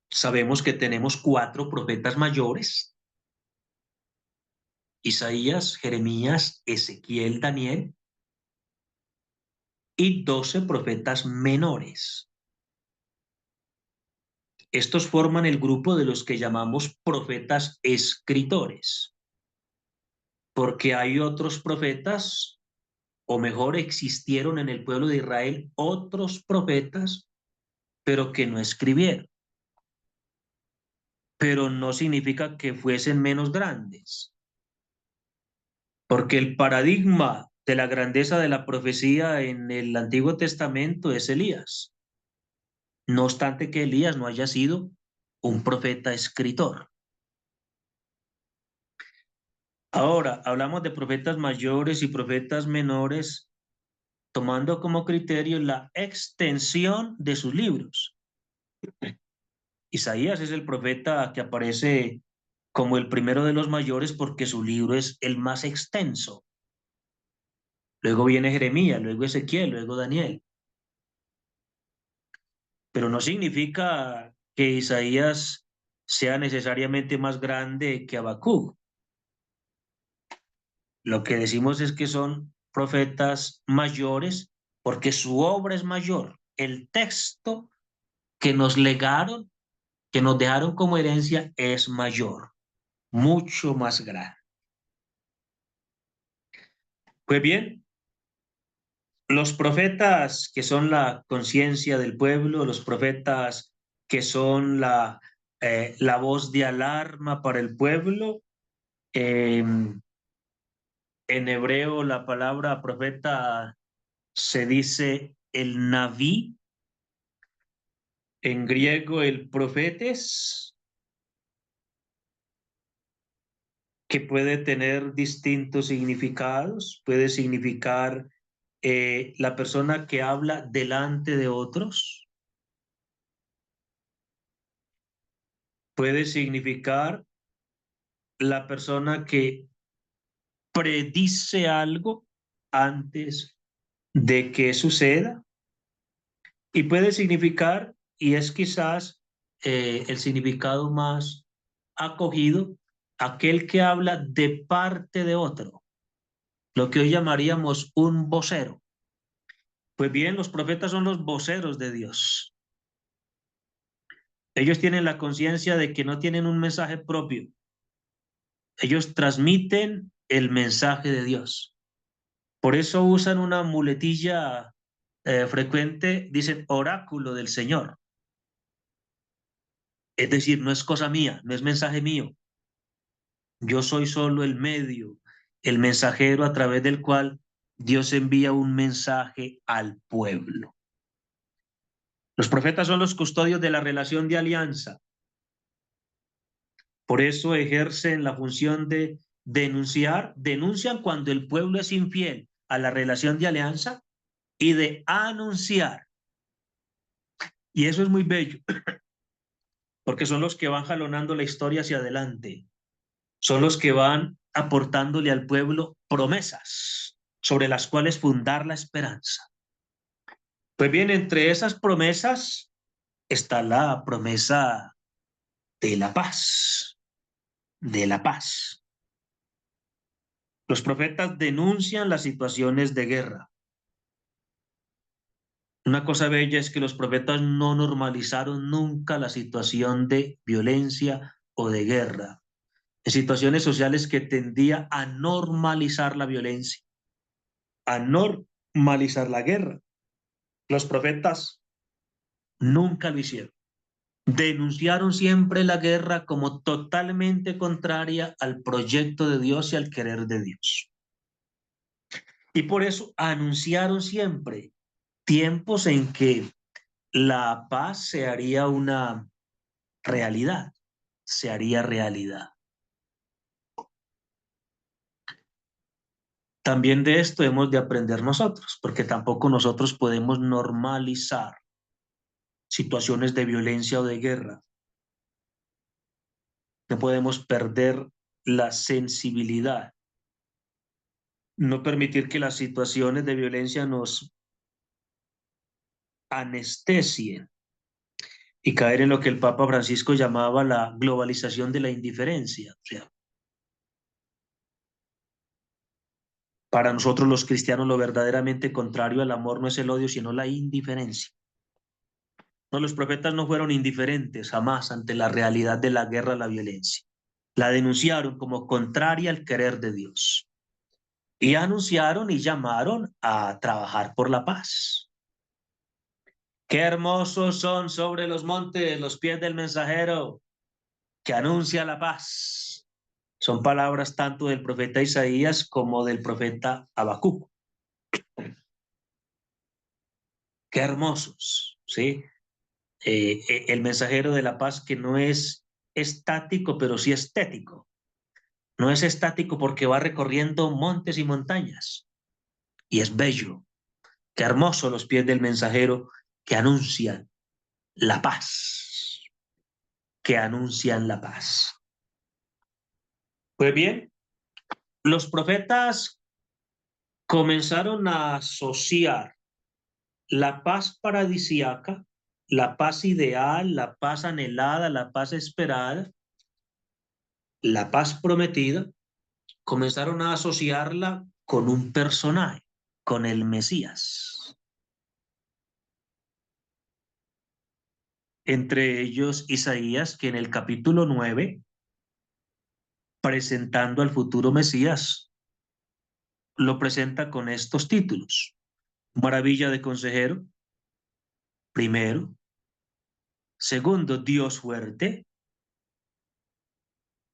Sabemos que tenemos 4 profetas mayores: Isaías, Jeremías, Ezequiel, Daniel, y 12 profetas menores. Estos forman el grupo de los que llamamos profetas escritores, porque hay otros profetas, o mejor, existieron en el pueblo de Israel otros profetas, pero que no escribieron. Pero no significa que fuesen menos grandes, porque el paradigma de la grandeza de la profecía en el Antiguo Testamento es Elías. No obstante que Elías no haya sido un profeta escritor. Ahora, hablamos de profetas mayores y profetas menores, tomando como criterio la extensión de sus libros. Isaías es el profeta que aparece como el primero de los mayores porque su libro es el más extenso. Luego viene Jeremías, luego Ezequiel, luego Daniel. Pero no significa que Isaías sea necesariamente más grande que Habacuc. Lo que decimos es que son profetas mayores porque su obra es mayor. El texto que nos legaron, que nos dejaron como herencia, es mayor, mucho más grande. Pues bien, los profetas que son la conciencia del pueblo, los profetas que son la voz de alarma para el pueblo, en hebreo la palabra profeta se dice el naví, en griego el profetes, que puede tener distintos significados, puede significar la persona que habla delante de otros, puede significar la persona que predice algo antes de que suceda, y puede significar, y es quizás el significado más acogido, aquel que habla de parte de otro, lo que hoy llamaríamos un vocero. Pues bien, los profetas son los voceros de Dios. Ellos tienen la conciencia de que no tienen un mensaje propio. Ellos transmiten el mensaje de Dios. Por eso usan una muletilla frecuente, dicen oráculo del Señor. Es decir, no es cosa mía, no es mensaje mío. Yo soy solo el medio, el mensajero a través del cual Dios envía un mensaje al pueblo. Los profetas son los custodios de la relación de alianza. Por eso ejercen la función de denunciar, denuncian cuando el pueblo es infiel a la relación de alianza, y de anunciar. Y eso es muy bello, porque son los que van jalonando la historia hacia adelante. Son los que van aportándole al pueblo promesas sobre las cuales fundar la esperanza. Pues bien, entre esas promesas está la promesa de la paz, de la paz. Los profetas denuncian las situaciones de guerra. Una cosa bella es que los profetas no normalizaron nunca la situación de violencia o de guerra, en situaciones sociales que tendía a normalizar la violencia, a normalizar la guerra. Los profetas nunca lo hicieron. Denunciaron siempre la guerra como totalmente contraria al proyecto de Dios y al querer de Dios. Y por eso anunciaron siempre tiempos en que la paz se haría una realidad, se haría realidad. También de esto hemos de aprender nosotros, porque tampoco nosotros podemos normalizar situaciones de violencia o de guerra. No podemos perder la sensibilidad No permitir que las situaciones de violencia nos anestesien y caer en lo que el Papa Francisco llamaba la globalización de la indiferencia. O sea, para nosotros los cristianos lo verdaderamente contrario al amor no es el odio, sino la indiferencia. No, los profetas no fueron indiferentes jamás ante la realidad de la guerra, la violencia. La denunciaron como contraria al querer de Dios y anunciaron y llamaron a trabajar por la paz. Qué hermosos son sobre los montes los pies del mensajero que anuncia la paz. Son palabras tanto del profeta Isaías como del profeta Habacuc. Qué hermosos, ¿sí? El mensajero de la paz que no es estático, pero sí estético. No es estático porque va recorriendo montes y montañas. Y es bello. Qué hermoso los pies del mensajero que anuncian la paz. Que anuncian la paz. Pues bien, los profetas comenzaron a asociar la paz paradisíaca, la paz ideal, la paz anhelada, la paz esperada, la paz prometida, comenzaron a asociarla con un personaje, con el Mesías. Entre ellos Isaías, que en el capítulo 9, presentando al futuro Mesías, lo presenta con estos títulos. Maravilla de consejero, primero. Segundo, Dios fuerte.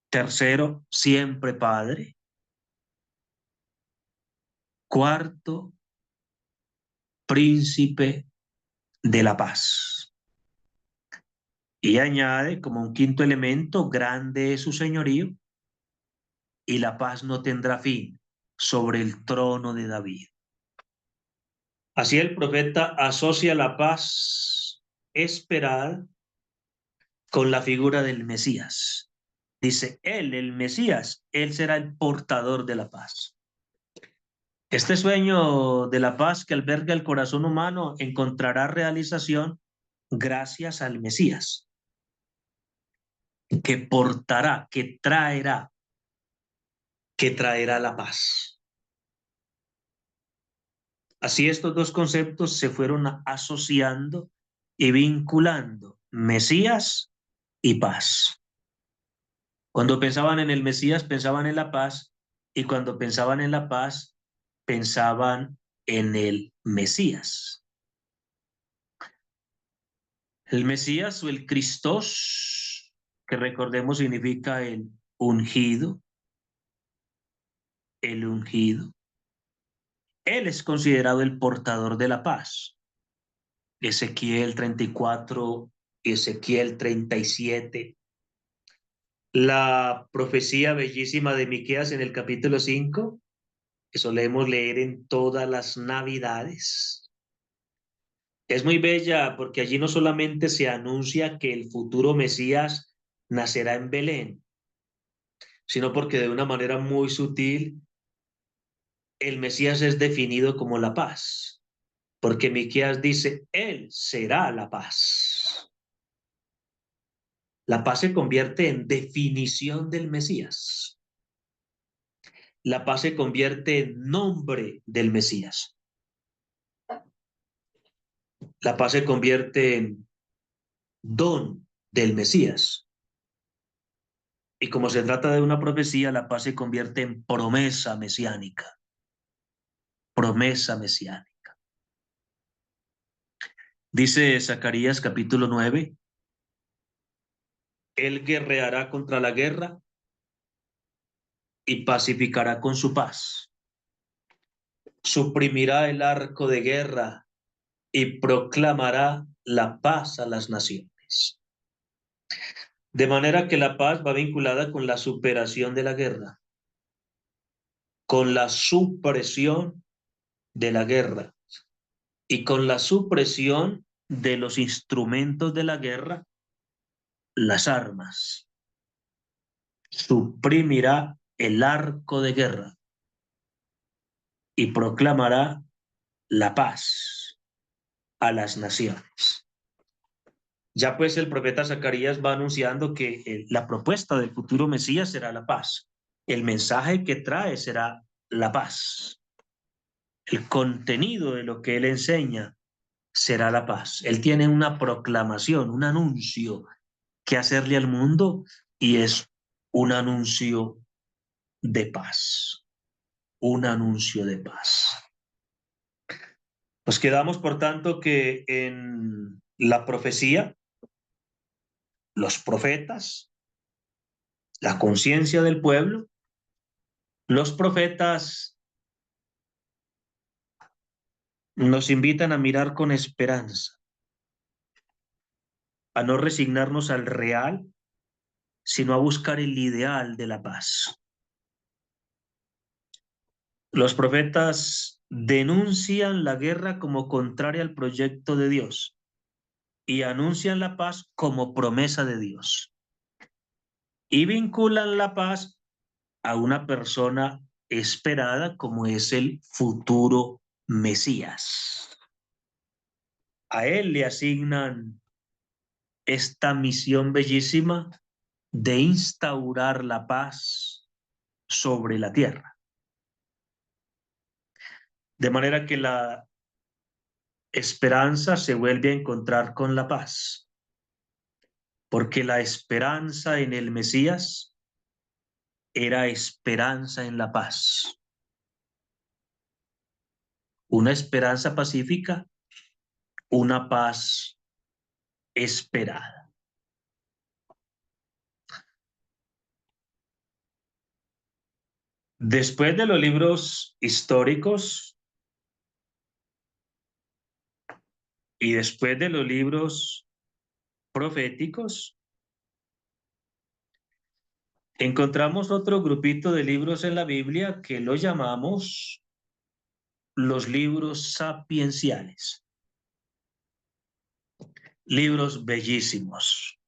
Tercero, siempre Padre. Cuarto, príncipe de la paz. Y añade como un quinto elemento, grande es su señorío y la paz no tendrá fin sobre el trono de David. Así el profeta asocia la paz esperada con la figura del Mesías. Dice, él, el Mesías, él será el portador de la paz. Este sueño de la paz que alberga el corazón humano encontrará realización gracias al Mesías, que portará, que traerá la paz. Así estos dos conceptos se fueron asociando y vinculando, Mesías y paz. Cuando pensaban en el Mesías, pensaban en la paz, y cuando pensaban en la paz, pensaban en el Mesías. El Mesías o el Cristos, que recordemos significa ungido, el ungido. Él es considerado el portador de la paz. Ezequiel 34, Ezequiel 37. La profecía bellísima de Miqueas en el capítulo 5, que solemos leer en todas las Navidades. Es muy bella porque allí no solamente se anuncia que el futuro Mesías nacerá en Belén, sino porque de una manera muy sutil el Mesías es definido como la paz, porque Miqueas dice, él será la paz. La paz se convierte en definición del Mesías. La paz se convierte en nombre del Mesías. La paz se convierte en don del Mesías. Y como se trata de una profecía, la paz se convierte en promesa mesiánica. Promesa mesiánica. Dice Zacarías capítulo 9, él guerreará contra la guerra y pacificará con su paz. Suprimirá el arco de guerra y proclamará la paz a las naciones. De manera que la paz va vinculada con la superación de la guerra, con la supresión de la guerra y con la supresión de los instrumentos de la guerra, las armas. Suprimirá el arco de guerra y proclamará la paz a las naciones. Ya pues el profeta Zacarías va anunciando que la propuesta del futuro Mesías será la paz. El mensaje que trae será la paz. El contenido de lo que él enseña será la paz. Él tiene una proclamación, un anuncio que hacerle al mundo y es un anuncio de paz. Un anuncio de paz. Nos quedamos, por tanto, que en la profecía, los profetas, la conciencia del pueblo, los profetas nos invitan a mirar con esperanza, a no resignarnos al real, sino a buscar el ideal de la paz. Los profetas denuncian la guerra como contraria al proyecto de Dios y anuncian la paz como promesa de Dios. Y vinculan la paz a una persona esperada como es el futuro Mesías. A él le asignan esta misión bellísima de instaurar la paz sobre la tierra. De manera que la esperanza se vuelve a encontrar con la paz, porque la esperanza en el Mesías era esperanza en la paz. Una esperanza pacífica, una paz esperada. Después de los libros históricos y después de los libros proféticos, encontramos otro grupito de libros en la Biblia que lo llamamos los libros sapienciales. Libros bellísimos,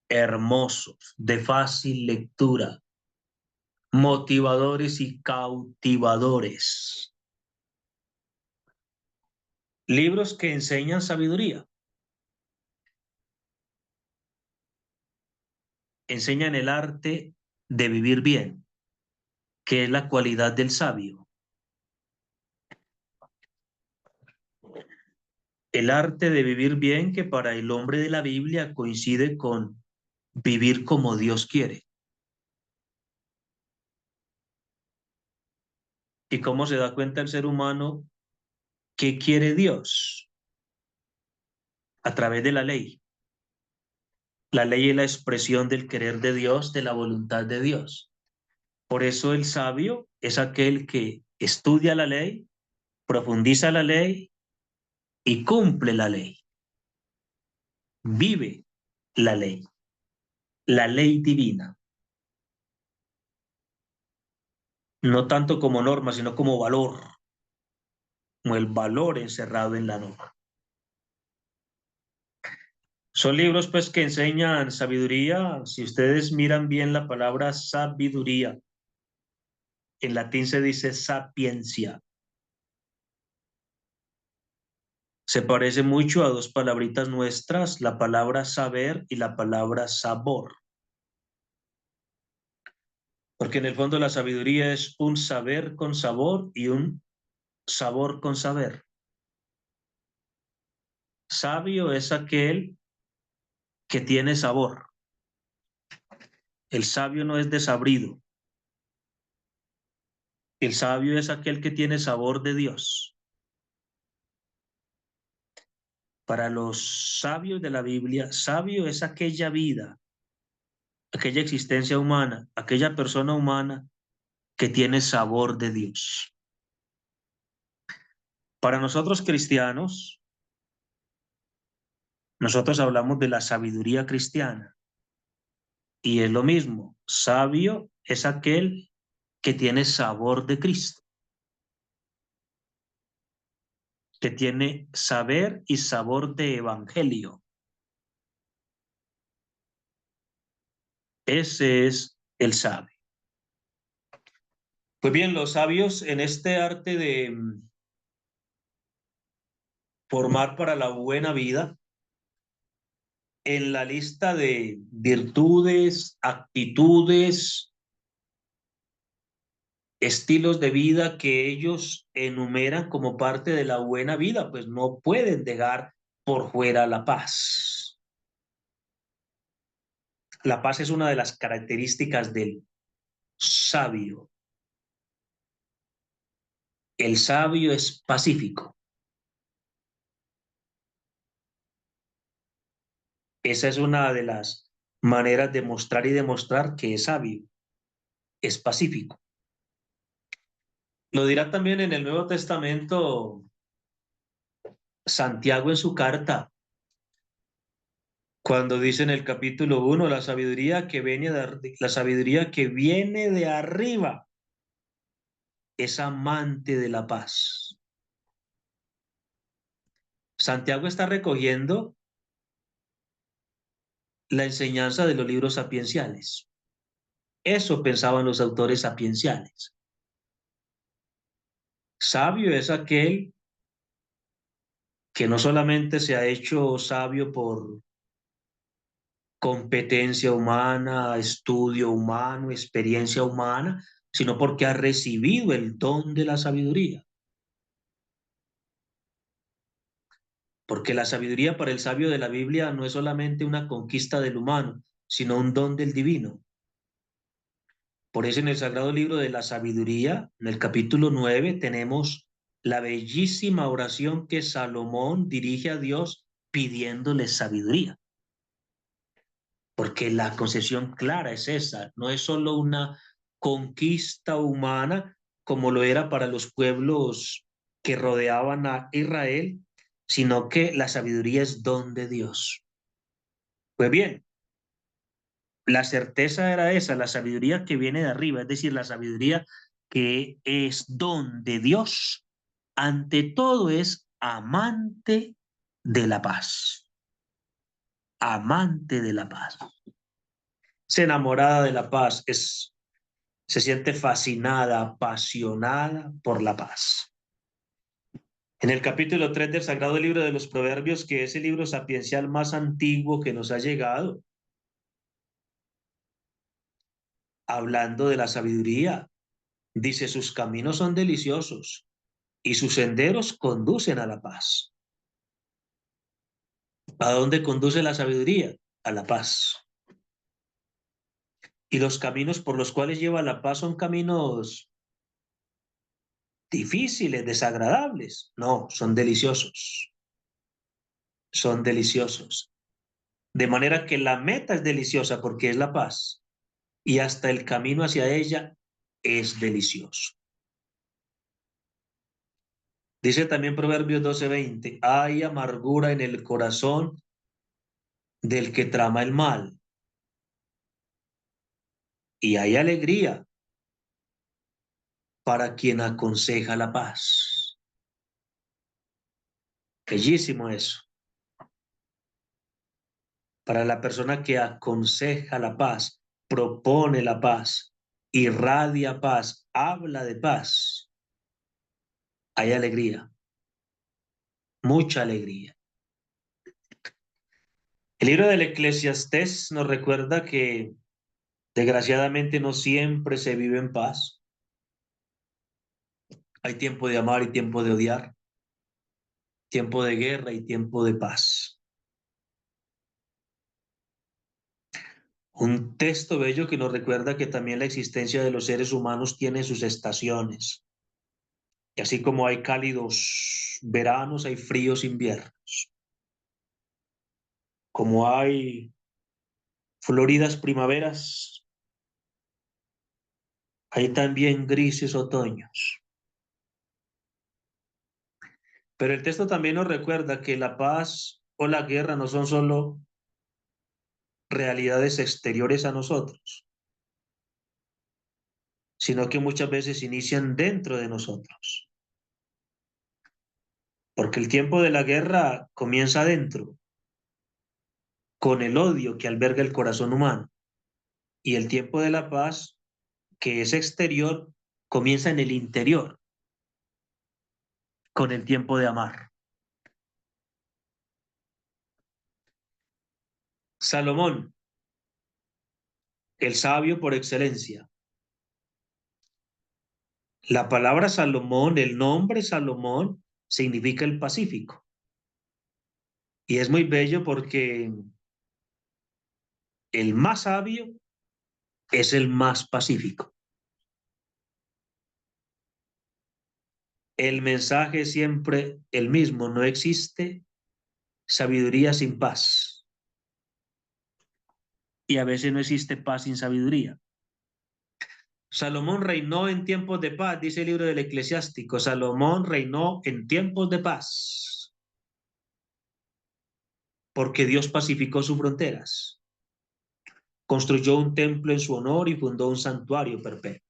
hermosos, de fácil lectura, motivadores y cautivadores. Libros que enseñan sabiduría. Enseñan el arte de vivir bien, que es la cualidad del sabio. El arte de vivir bien que para el hombre de la Biblia coincide con vivir como Dios quiere. ¿Y cómo se da cuenta el ser humano qué quiere Dios? A través de la ley. La ley es la expresión del querer de Dios, de la voluntad de Dios. Por eso el sabio es aquel que estudia la ley, profundiza la ley y cumple la ley. Vive la ley divina. No tanto como norma, sino como valor, como el valor encerrado en la norma. Son libros pues que enseñan sabiduría. Si ustedes miran bien la palabra sabiduría, en latín se dice sapiencia. Se parece mucho a dos palabritas nuestras, la palabra saber y la palabra sabor. Porque en el fondo la sabiduría es un saber con sabor y un sabor con saber. Sabio es aquel que tiene sabor. El sabio no es desabrido. El sabio es aquel que tiene sabor de Dios. Para los sabios de la Biblia, sabio es aquella vida, aquella existencia humana, aquella persona humana que tiene sabor de Dios. Para nosotros cristianos, nosotros hablamos de la sabiduría cristiana y es lo mismo. Sabio es aquel que tiene sabor de Cristo, que tiene saber y sabor de evangelio. Ese es el sabio. Pues bien, los sabios en este arte de formar para la buena vida, en la lista de virtudes, actitudes, estilos de vida que ellos enumeran como parte de la buena vida, pues no pueden dejar por fuera la paz. La paz es una de las características del sabio. El sabio es pacífico. Esa es una de las maneras de mostrar y demostrar que es sabio, es pacífico. Lo dirá también en el Nuevo Testamento Santiago en su carta, cuando dice en el capítulo 1, la sabiduría que viene de arriba es amante de la paz. Santiago está recogiendo la enseñanza de los libros sapienciales. Eso pensaban los autores sapienciales. Sabio es aquel que no solamente se ha hecho sabio por competencia humana, estudio humano, experiencia humana, sino porque ha recibido el don de la sabiduría. Porque la sabiduría para el sabio de la Biblia no es solamente una conquista del humano, sino un don del divino. Por eso en el Sagrado Libro de la Sabiduría, en el capítulo 9, tenemos la bellísima oración que Salomón dirige a Dios pidiéndole sabiduría. Porque la concepción clara es esa, no es solo una conquista humana como lo era para los pueblos que rodeaban a Israel, sino que la sabiduría es don de Dios. Pues bien, la certeza era esa, la sabiduría que viene de arriba, es decir, la sabiduría que es don de Dios, ante todo es amante de la paz, amante de la paz. Es enamorada de la paz, se siente fascinada, apasionada por la paz. En el capítulo 3 del Sagrado Libro de los Proverbios, que es el libro sapiencial más antiguo que nos ha llegado, hablando de la sabiduría, dice, sus caminos son deliciosos y sus senderos conducen a la paz. ¿A dónde conduce la sabiduría? A la paz. Y los caminos por los cuales lleva la paz son caminos difíciles, desagradables. No, son deliciosos. Son deliciosos. De manera que la meta es deliciosa porque es la paz y hasta el camino hacia ella es delicioso. Dice también Proverbios 12:20, hay amargura en el corazón del que trama el mal y hay alegría para quien aconseja la paz. Bellísimo eso. Para la persona que aconseja la paz, propone la paz, irradia paz, habla de paz, hay alegría, mucha alegría. El libro del Eclesiastés nos recuerda que desgraciadamente no siempre se vive en paz. Hay tiempo de amar y tiempo de odiar, tiempo de guerra y tiempo de paz. Un texto bello que nos recuerda que también la existencia de los seres humanos tiene sus estaciones. Y así como hay cálidos veranos, hay fríos inviernos. Como hay floridas primaveras, hay también grises otoños. Pero el texto también nos recuerda que la paz o la guerra no son solo realidades exteriores a nosotros, sino que muchas veces inician dentro de nosotros. Porque el tiempo de la guerra comienza dentro, con el odio que alberga el corazón humano, y el tiempo de la paz, que es exterior, comienza en el interior, con el tiempo de amar. Salomón, el sabio por excelencia. La palabra Salomón, el nombre Salomón, significa el Pacífico. Y es muy bello porque el más sabio es el más pacífico. El mensaje es siempre el mismo, no existe sabiduría sin paz. Y a veces no existe paz sin sabiduría. Salomón reinó en tiempos de paz, dice el libro del Eclesiástico. Salomón reinó en tiempos de paz, porque Dios pacificó sus fronteras. Construyó un templo en su honor y fundó un santuario perpetuo.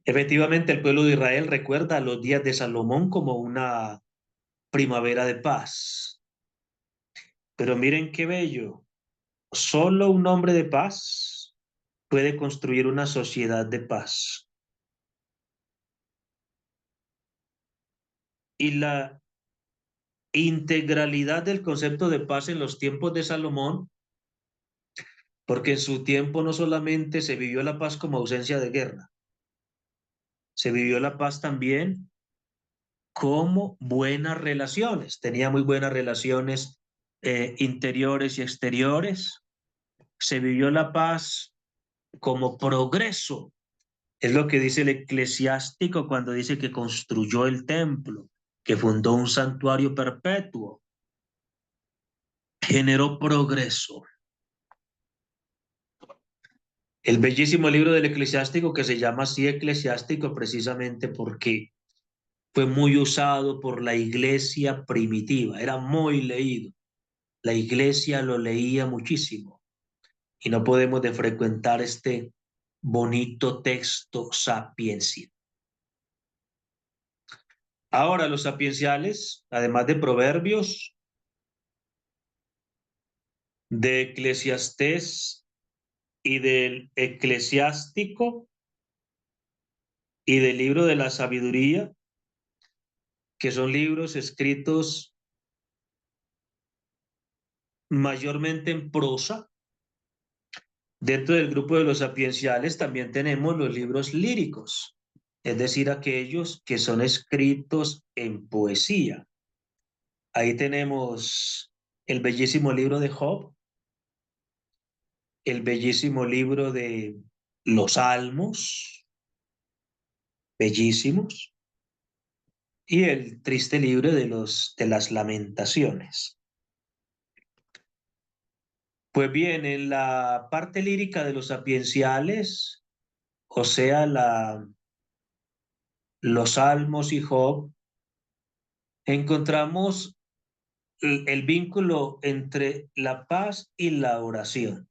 Efectivamente, el pueblo de Israel recuerda los días de Salomón como una primavera de paz. Pero miren qué bello. Solo un hombre de paz puede construir una sociedad de paz. Y la integralidad del concepto de paz en los tiempos de Salomón, porque en su tiempo no solamente se vivió la paz como ausencia de guerra, se vivió la paz también como buenas relaciones. Tenía muy buenas relaciones interiores y exteriores. Se vivió la paz como progreso. Es lo que dice el eclesiástico cuando dice que construyó el templo, que fundó un santuario perpetuo. Generó progreso. El bellísimo libro del eclesiástico, que se llama así eclesiástico precisamente porque fue muy usado por la iglesia primitiva, era muy leído. La iglesia lo leía muchísimo y no podemos de frecuentar este bonito texto sapiencia. Ahora, los sapienciales, además de Proverbios, de Eclesiastés y del Eclesiástico y del libro de la sabiduría, que son libros escritos mayormente en prosa. Dentro del grupo de los sapienciales también tenemos los libros líricos, es decir, aquellos que son escritos en poesía. Ahí tenemos el bellísimo libro de Job, el bellísimo libro de los Salmos, bellísimos, y el triste libro de las Lamentaciones. Pues bien, en la parte lírica de los sapienciales, o sea, los Salmos y Job, encontramos el vínculo entre la paz y la oración.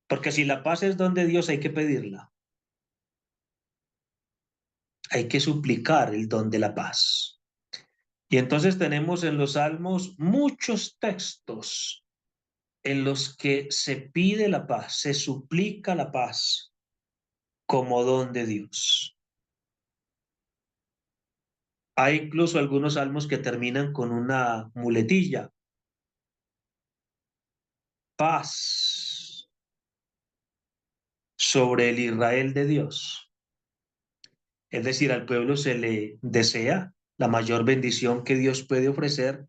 Porque si la paz es don de Dios, hay que pedirla. Hay que suplicar el don de la paz. Y entonces tenemos en los Salmos muchos textos en los que se pide la paz, se suplica la paz como don de Dios. Hay incluso algunos salmos que terminan con una muletilla. Paz sobre el Israel de Dios. Es decir, al pueblo se le desea la mayor bendición que Dios puede ofrecer,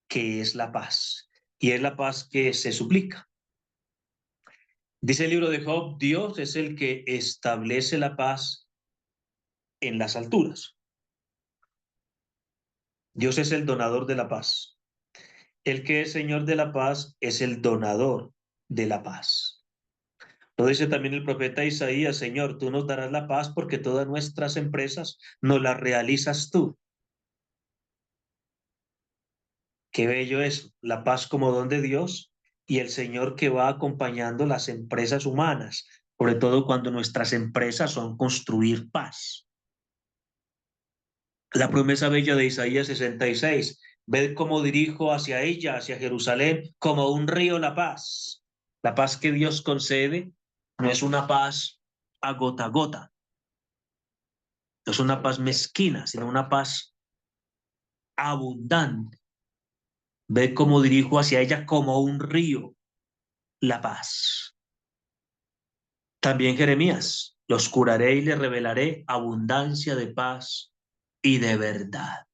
que es la paz. Y es la paz que se suplica. Dice el libro de Job, Dios es el que establece la paz en las alturas. Dios es el donador de la paz. El que es Señor de la paz es el donador de la paz. Lo dice también el profeta Isaías, Señor, tú nos darás la paz porque todas nuestras empresas nos las realizas tú. Qué bello es la paz como don de Dios y el Señor que va acompañando las empresas humanas, sobre todo cuando nuestras empresas son construir paz. La promesa bella de Isaías 66, ved cómo dirijo hacia ella, hacia Jerusalén, como un río la paz. La paz que Dios concede no es una paz a gota a gota. No es una paz mezquina, sino una paz abundante. Ve cómo dirijo hacia ella como un río la paz. También Jeremías, los curaré y les revelaré abundancia de paz y de verdad.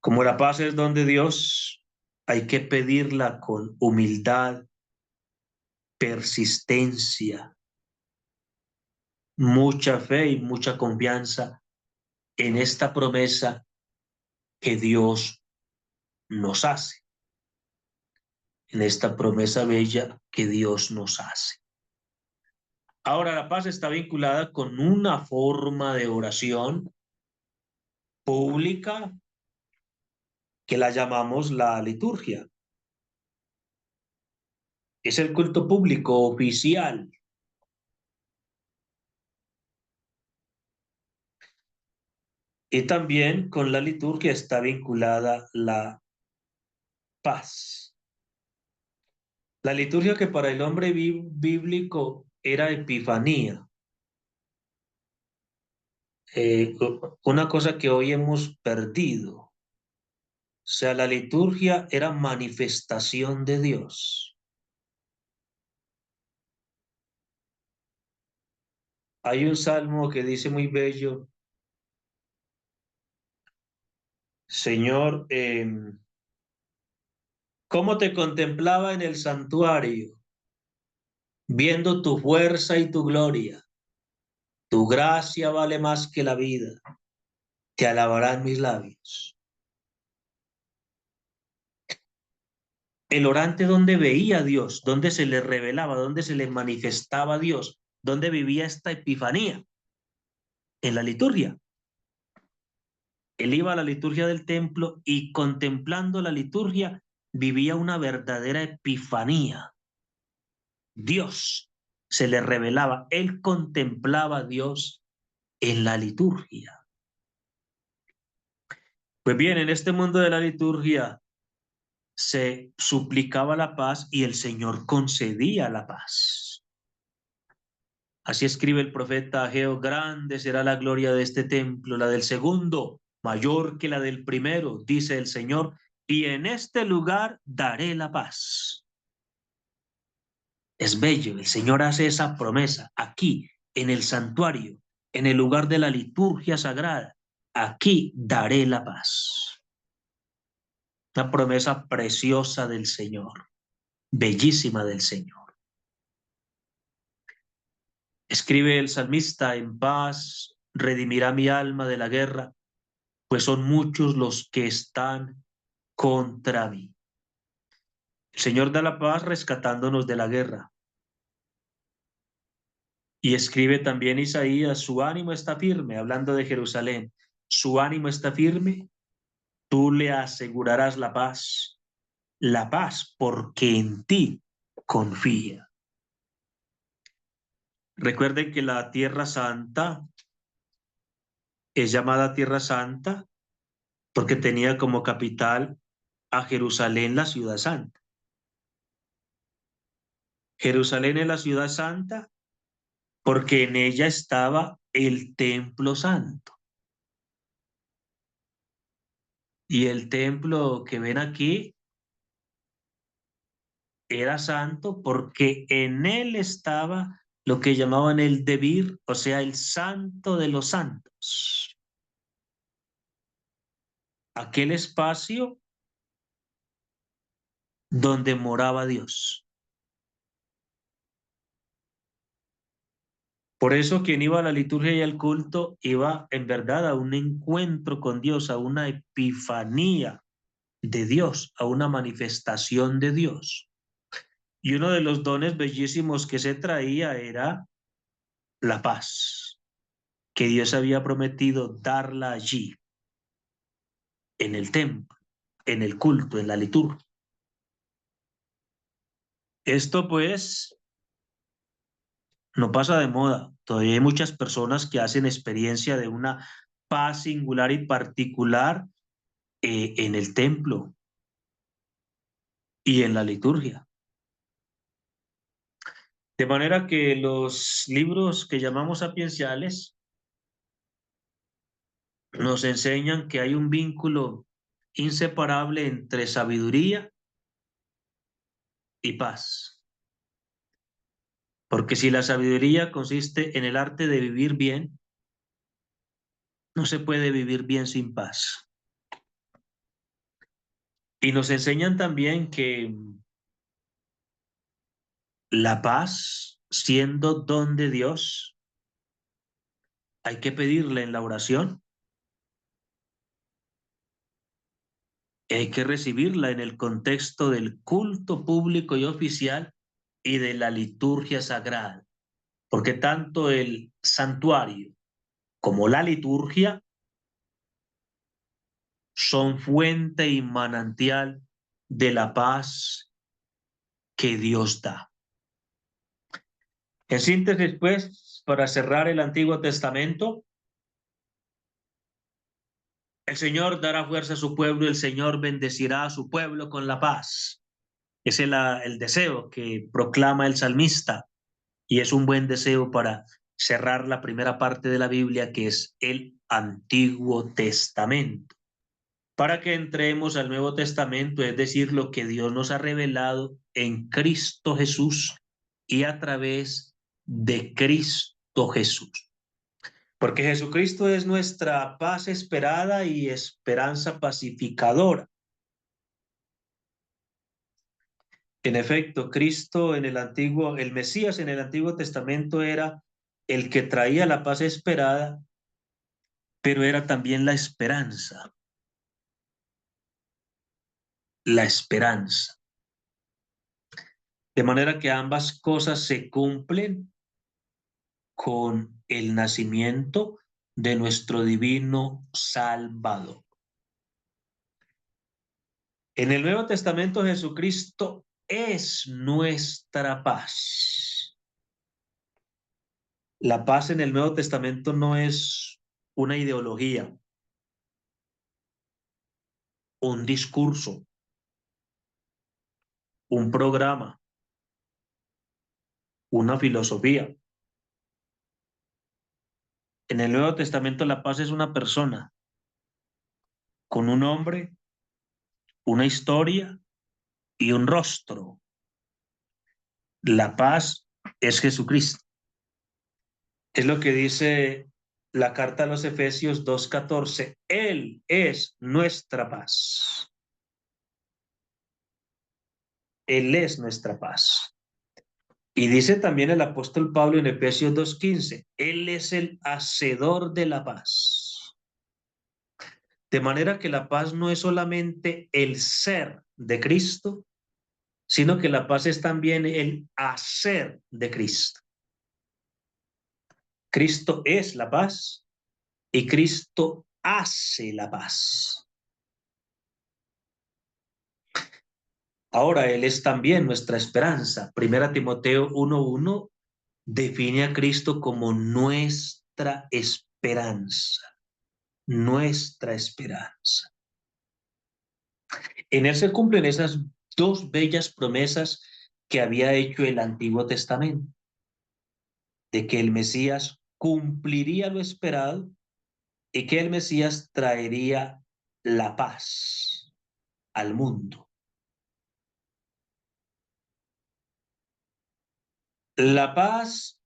Como la paz es don de Dios, hay que pedirla con humildad, persistencia, mucha fe y mucha confianza en esta promesa que Dios nos hace, en esta promesa bella que Dios nos hace. Ahora, la paz está vinculada con una forma de oración pública que la llamamos la liturgia. Es el culto público oficial. Y también con la liturgia está vinculada la paz. La liturgia que para el hombre bíblico era epifanía, una cosa que hoy hemos perdido. O sea, la liturgia era manifestación de Dios. Hay un salmo que dice muy bello, Señor, ¿cómo te contemplaba en el santuario, viendo tu fuerza y tu gloria? Tu gracia vale más que la vida, te alabarán mis labios. El orante donde veía a Dios, donde se le revelaba, donde se le manifestaba a Dios, donde vivía esta epifanía, en la liturgia. Él iba a la liturgia del templo y contemplando la liturgia vivía una verdadera epifanía. Dios se le revelaba, él contemplaba a Dios en la liturgia. Pues bien, en este mundo de la liturgia se suplicaba la paz y el Señor concedía la paz. Así escribe el profeta Ageo, grande será la gloria de este templo, la del segundo, mayor que la del primero, dice el Señor, y en este lugar daré la paz. Es bello, el Señor hace esa promesa aquí, en el santuario, en el lugar de la liturgia sagrada. Aquí daré la paz. Una promesa preciosa del Señor, bellísima del Señor. Escribe el salmista, en paz redimirá mi alma de la guerra, pues son muchos los que están contra mí. El Señor da la paz rescatándonos de la guerra. Y escribe también Isaías, su ánimo está firme, hablando de Jerusalén. Su ánimo está firme, tú le asegurarás la paz porque en ti confía. Recuerden que la Tierra Santa es llamada Tierra Santa porque tenía como capital a Jerusalén, la ciudad santa. Jerusalén es la ciudad santa porque en ella estaba el templo santo. Y el templo que ven aquí era santo porque en él estaba lo que llamaban el Debir, o sea, el santo de los santos. Aquel espacio donde moraba Dios. Por eso quien iba a la liturgia y al culto iba en verdad a un encuentro con Dios, a una epifanía de Dios, a una manifestación de Dios. Y uno de los dones bellísimos que se traía era la paz, que Dios había prometido darla allí, en el templo, en el culto, en la liturgia. Esto pues no pasa de moda. Todavía hay muchas personas que hacen experiencia de una paz singular y particular en el templo y en la liturgia. De manera que los libros que llamamos sapienciales nos enseñan que hay un vínculo inseparable entre sabiduría y paz. Porque si la sabiduría consiste en el arte de vivir bien, no se puede vivir bien sin paz. Y nos enseñan también que la paz, siendo don de Dios, hay que pedirla en la oración, hay que recibirla en el contexto del culto público y oficial y de la liturgia sagrada, porque tanto el santuario como la liturgia son fuente y manantial de la paz que Dios da. En síntesis, pues, para cerrar el Antiguo Testamento, el Señor dará fuerza a su pueblo y el Señor bendecirá a su pueblo con la paz. Ese es el deseo que proclama el salmista y es un buen deseo para cerrar la primera parte de la Biblia, que es el Antiguo Testamento. Para que entremos al Nuevo Testamento, es decir, lo que Dios nos ha revelado en Cristo Jesús y a través de Cristo Jesús. Porque Jesucristo es nuestra paz esperada y esperanza pacificadora. En efecto, Cristo en el el Mesías en el Antiguo Testamento era el que traía la paz esperada, pero era también la esperanza. La esperanza. De manera que ambas cosas se cumplen con el nacimiento de nuestro divino Salvador. En el Nuevo Testamento, Jesucristo es nuestra paz. La paz en el Nuevo Testamento no es una ideología, un discurso, un programa, una filosofía. En el Nuevo Testamento la paz es una persona con un nombre, una historia y un rostro. La paz es Jesucristo. Es lo que dice la carta a los Efesios 2:14. Él es nuestra paz. Él es nuestra paz. Y dice también el apóstol Pablo en Efesios 2:15, Él es el hacedor de la paz. De manera que la paz no es solamente el ser de Cristo, sino que la paz es también el hacer de Cristo. Cristo es la paz y Cristo hace la paz. Ahora Él es también nuestra esperanza. Primera Timoteo 1:1 define a Cristo como nuestra esperanza. Nuestra esperanza. En Él se cumplen esas dos bellas promesas que había hecho el Antiguo Testamento, de que el Mesías cumpliría lo esperado y que el Mesías traería la paz al mundo. La paz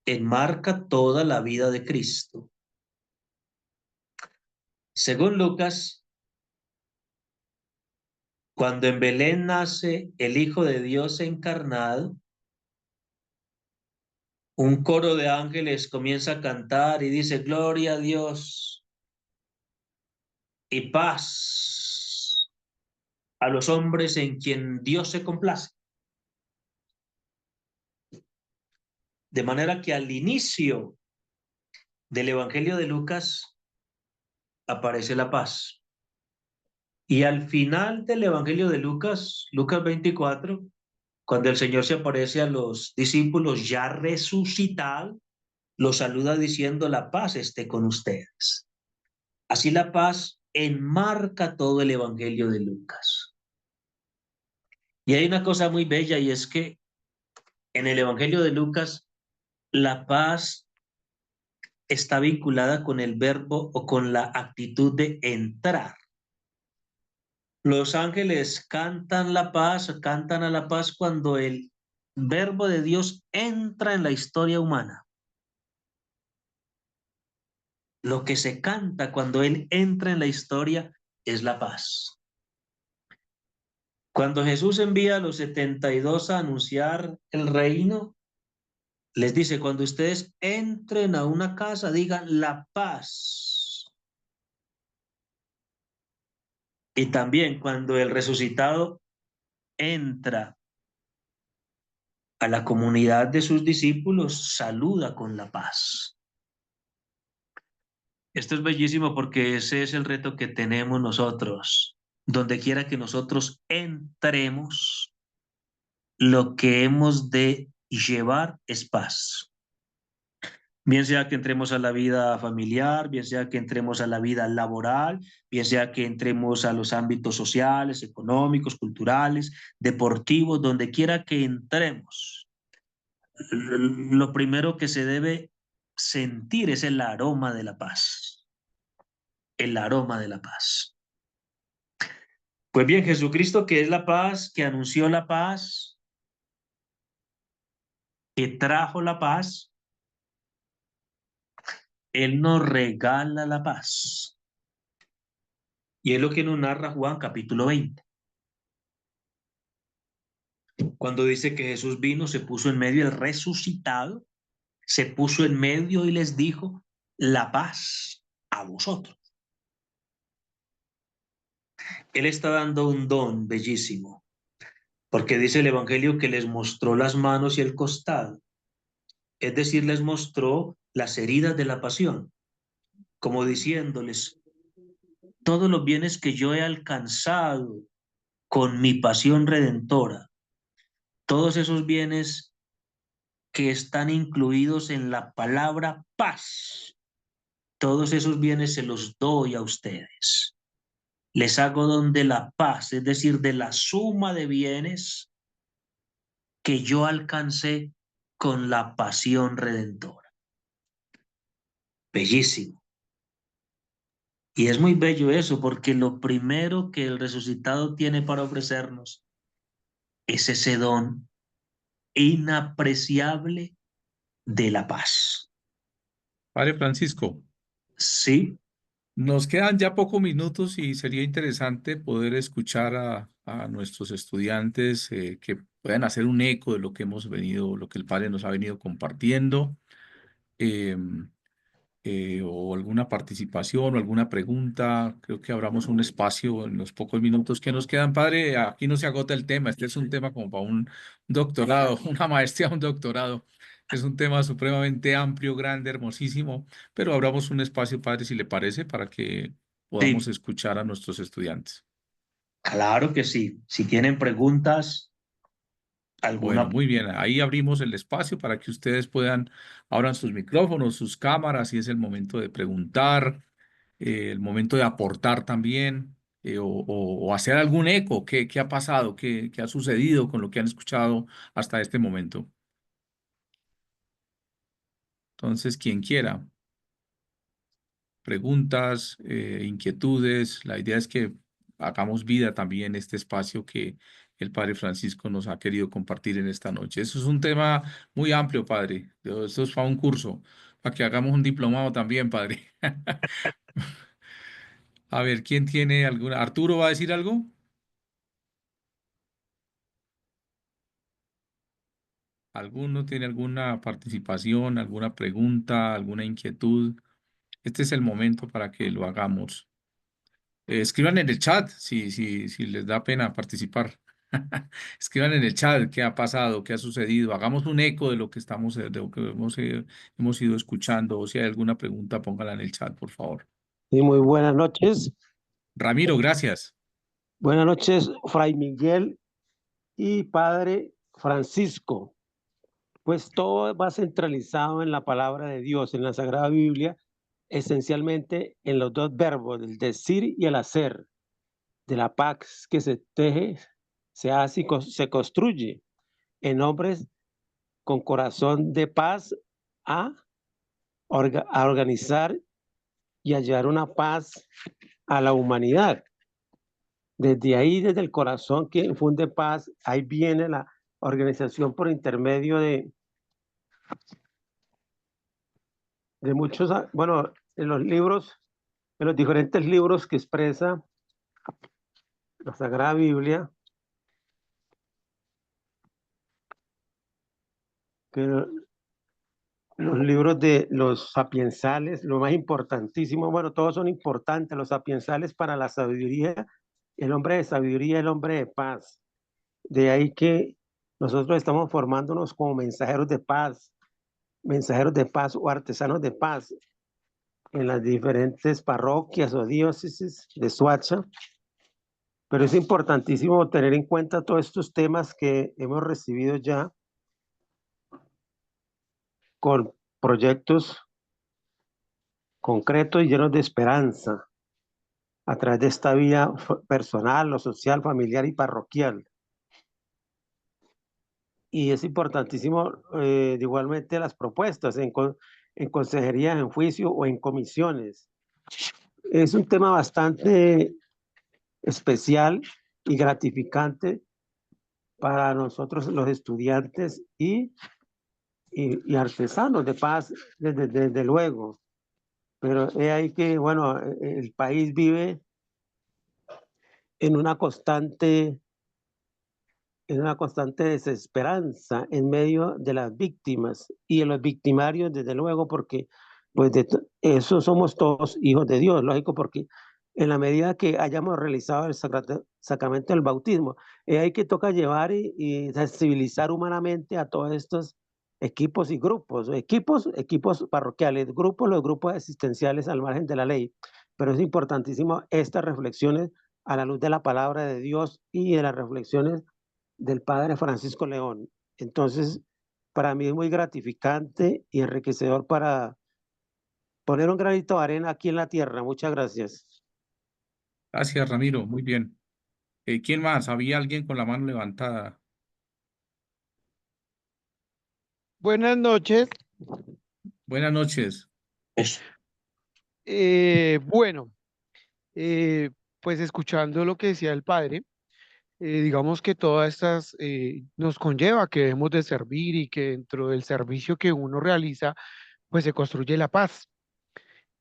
enmarca toda la vida de Cristo. Según Lucas, cuando en Belén nace el Hijo de Dios encarnado, un coro de ángeles comienza a cantar y dice, gloria a Dios y paz a los hombres en quien Dios se complace. De manera que al inicio del Evangelio de Lucas aparece la paz. Y al final del Evangelio de Lucas, Lucas 24, cuando el Señor se aparece a los discípulos ya resucitados, los saluda diciendo, la paz esté con ustedes. Así la paz enmarca todo el Evangelio de Lucas. Y hay una cosa muy bella y es que en el Evangelio de Lucas, la paz está vinculada con el verbo o con la actitud de entrar. Los ángeles cantan la paz, cantan a la paz cuando el verbo de Dios entra en la historia humana. Lo que se canta cuando Él entra en la historia es la paz. Cuando Jesús envía a los 72 a anunciar el reino, les dice, cuando ustedes entren a una casa, digan la paz. Y también cuando el resucitado entra a la comunidad de sus discípulos, saluda con la paz. Esto es bellísimo porque ese es el reto que tenemos nosotros. Donde quiera que nosotros entremos, lo que hemos de llevar es paz. Bien sea que entremos a la vida familiar, bien sea que entremos a la vida laboral, bien sea que entremos a los ámbitos sociales, económicos, culturales, deportivos, donde quiera que entremos. Lo primero que se debe sentir es el aroma de la paz, el aroma de la paz. Pues bien, Jesucristo, que es la paz, que anunció la paz, que trajo la paz, Él nos regala la paz. Y es lo que nos narra Juan capítulo 20. Cuando dice que Jesús vino, se puso en medio el resucitado, se puso en medio y les dijo, la paz a vosotros. Él está dando un don bellísimo, porque dice el Evangelio que les mostró las manos y el costado, es decir, les mostró las heridas de la pasión, como diciéndoles, todos los bienes que yo he alcanzado con mi pasión redentora, todos esos bienes que están incluidos en la palabra paz, todos esos bienes se los doy a ustedes. Les hago don de la paz, es decir, de la suma de bienes que yo alcancé con la pasión redentora. Bellísimo. Y es muy bello eso, porque lo primero que el resucitado tiene para ofrecernos es ese don inapreciable de la paz. Padre Francisco, Sí, nos quedan ya pocos minutos y sería interesante poder escuchar a nuestros estudiantes que puedan hacer un eco de lo que hemos venido, lo que el Padre nos ha venido compartiendo. em, o alguna participación o alguna pregunta. Creo que abramos un espacio en los pocos minutos que nos quedan. Padre, aquí no se agota el tema. Este es un tema como para un doctorado, una maestría, un doctorado. Es un tema supremamente amplio, grande, hermosísimo, pero abramos un espacio, padre, si le parece, para que podamos sí, escuchar a nuestros estudiantes. claro que sí. Si tienen preguntas, Bueno, alguna, muy bien. Ahí abrimos el espacio para que ustedes puedan, abran sus micrófonos, sus cámaras, y es el momento de preguntar, el momento de aportar también, o hacer algún eco. ¿Qué ha pasado? ¿Qué ha sucedido con lo que han escuchado hasta este momento? Entonces, quien quiera, preguntas, inquietudes, la idea es que hagamos vida también este espacio que el Padre Francisco nos ha querido compartir en esta noche. Eso es un tema muy amplio, Padre. Esto es para un curso, para que hagamos un diplomado también, Padre. A ver, ¿quién tiene alguna? ¿Arturo va a decir algo? ¿Alguno tiene alguna participación, alguna pregunta, alguna inquietud? Este es el momento para que lo hagamos. Escriban en el chat si les da pena participar. Escriban en el chat qué ha pasado, qué ha sucedido. Hagamos un eco de lo que estamos, de lo que hemos ido escuchando. O si hay alguna pregunta, póngala en el chat, por favor. Sí, muy buenas noches. Ramiro, gracias. Buenas noches, Fray Miguel y Padre Francisco. Pues todo va centralizado en la palabra de Dios, en la Sagrada Biblia, esencialmente en los dos verbos, el decir y el hacer, de la paz que se teje, se hace y se construye en hombres con corazón de paz a, a organizar y a llevar una paz a la humanidad. Desde ahí, desde el corazón que infunde paz, ahí viene la organización por intermedio de muchos, bueno, en los libros, en los diferentes libros que expresa la Sagrada Biblia, que los libros de los sapiensales, lo más importantísimo, bueno, todos son importantes, los sapiensales para la sabiduría, el hombre de sabiduría, el hombre de paz. De ahí que nosotros estamos formándonos como mensajeros de paz o artesanos de paz en las diferentes parroquias o diócesis de Soacha. Pero es importantísimo tener en cuenta todos estos temas que hemos recibido ya con proyectos concretos y llenos de esperanza a través de esta vida personal, lo social, familiar y parroquial. Y es importantísimo igualmente las propuestas en consejerías, en juicio o en comisiones. Es un tema bastante especial y gratificante para nosotros los estudiantes y artesanos de paz, desde luego. Pero es ahí que, bueno, el país vive en una constante desesperanza en medio de las víctimas y de los victimarios, desde luego, porque pues eso somos todos hijos de Dios, lógico, porque en la medida que hayamos realizado el sacramento del bautismo, hay que toca llevar y sensibilizar humanamente a todos estos equipos y grupos, equipos parroquiales, los grupos asistenciales al margen de la ley, pero es importantísimo estas reflexiones a la luz de la palabra de Dios y de las reflexiones del padre Francisco León. Entonces, para mí es muy gratificante y enriquecedor para poner un granito de arena aquí en la tierra. Muchas gracias. Gracias, Ramiro. Muy bien. ¿Quién más? Había alguien con la mano levantada. Buenas noches. Buenas noches. Bueno, eh, pues escuchando lo que decía el padre, digamos que todas estas nos conlleva que debemos de servir y que dentro del servicio que uno realiza, pues se construye la paz.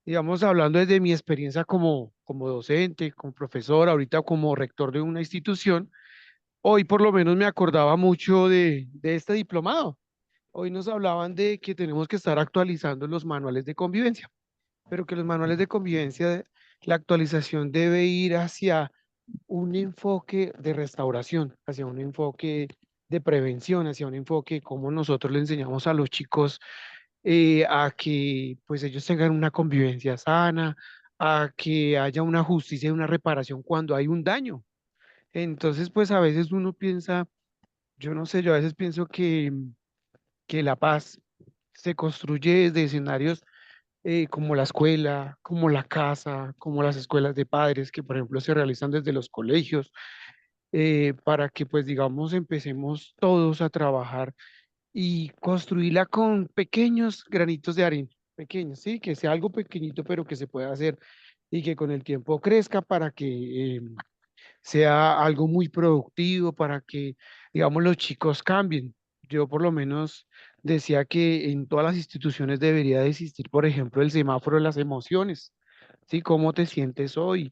Digamos, hablando desde mi experiencia como docente, como profesor, ahorita como rector de una institución, hoy por lo menos me acordaba mucho de este diplomado. Hoy nos hablaban de que tenemos que estar actualizando los manuales de convivencia, pero que los manuales de convivencia, la actualización debe ir hacia un enfoque de restauración, hacia un enfoque de prevención, hacia un enfoque como nosotros le enseñamos a los chicos a que pues ellos tengan una convivencia sana, a que haya una justicia y una reparación cuando hay un daño. Entonces, pues a veces uno piensa, yo no sé, yo a veces pienso que la paz se construye desde escenarios como la escuela, como la casa, como las escuelas de padres, que por ejemplo se realizan desde los colegios, para que pues digamos empecemos todos a trabajar y construirla con pequeños granitos de arena, pequeños, sí, que sea algo pequeñito pero que se pueda hacer y que con el tiempo crezca para que sea algo muy productivo, para que digamos los chicos cambien. Yo por lo menos decía que en todas las instituciones debería de existir, por ejemplo, el semáforo de las emociones, ¿sí? ¿Cómo te sientes hoy?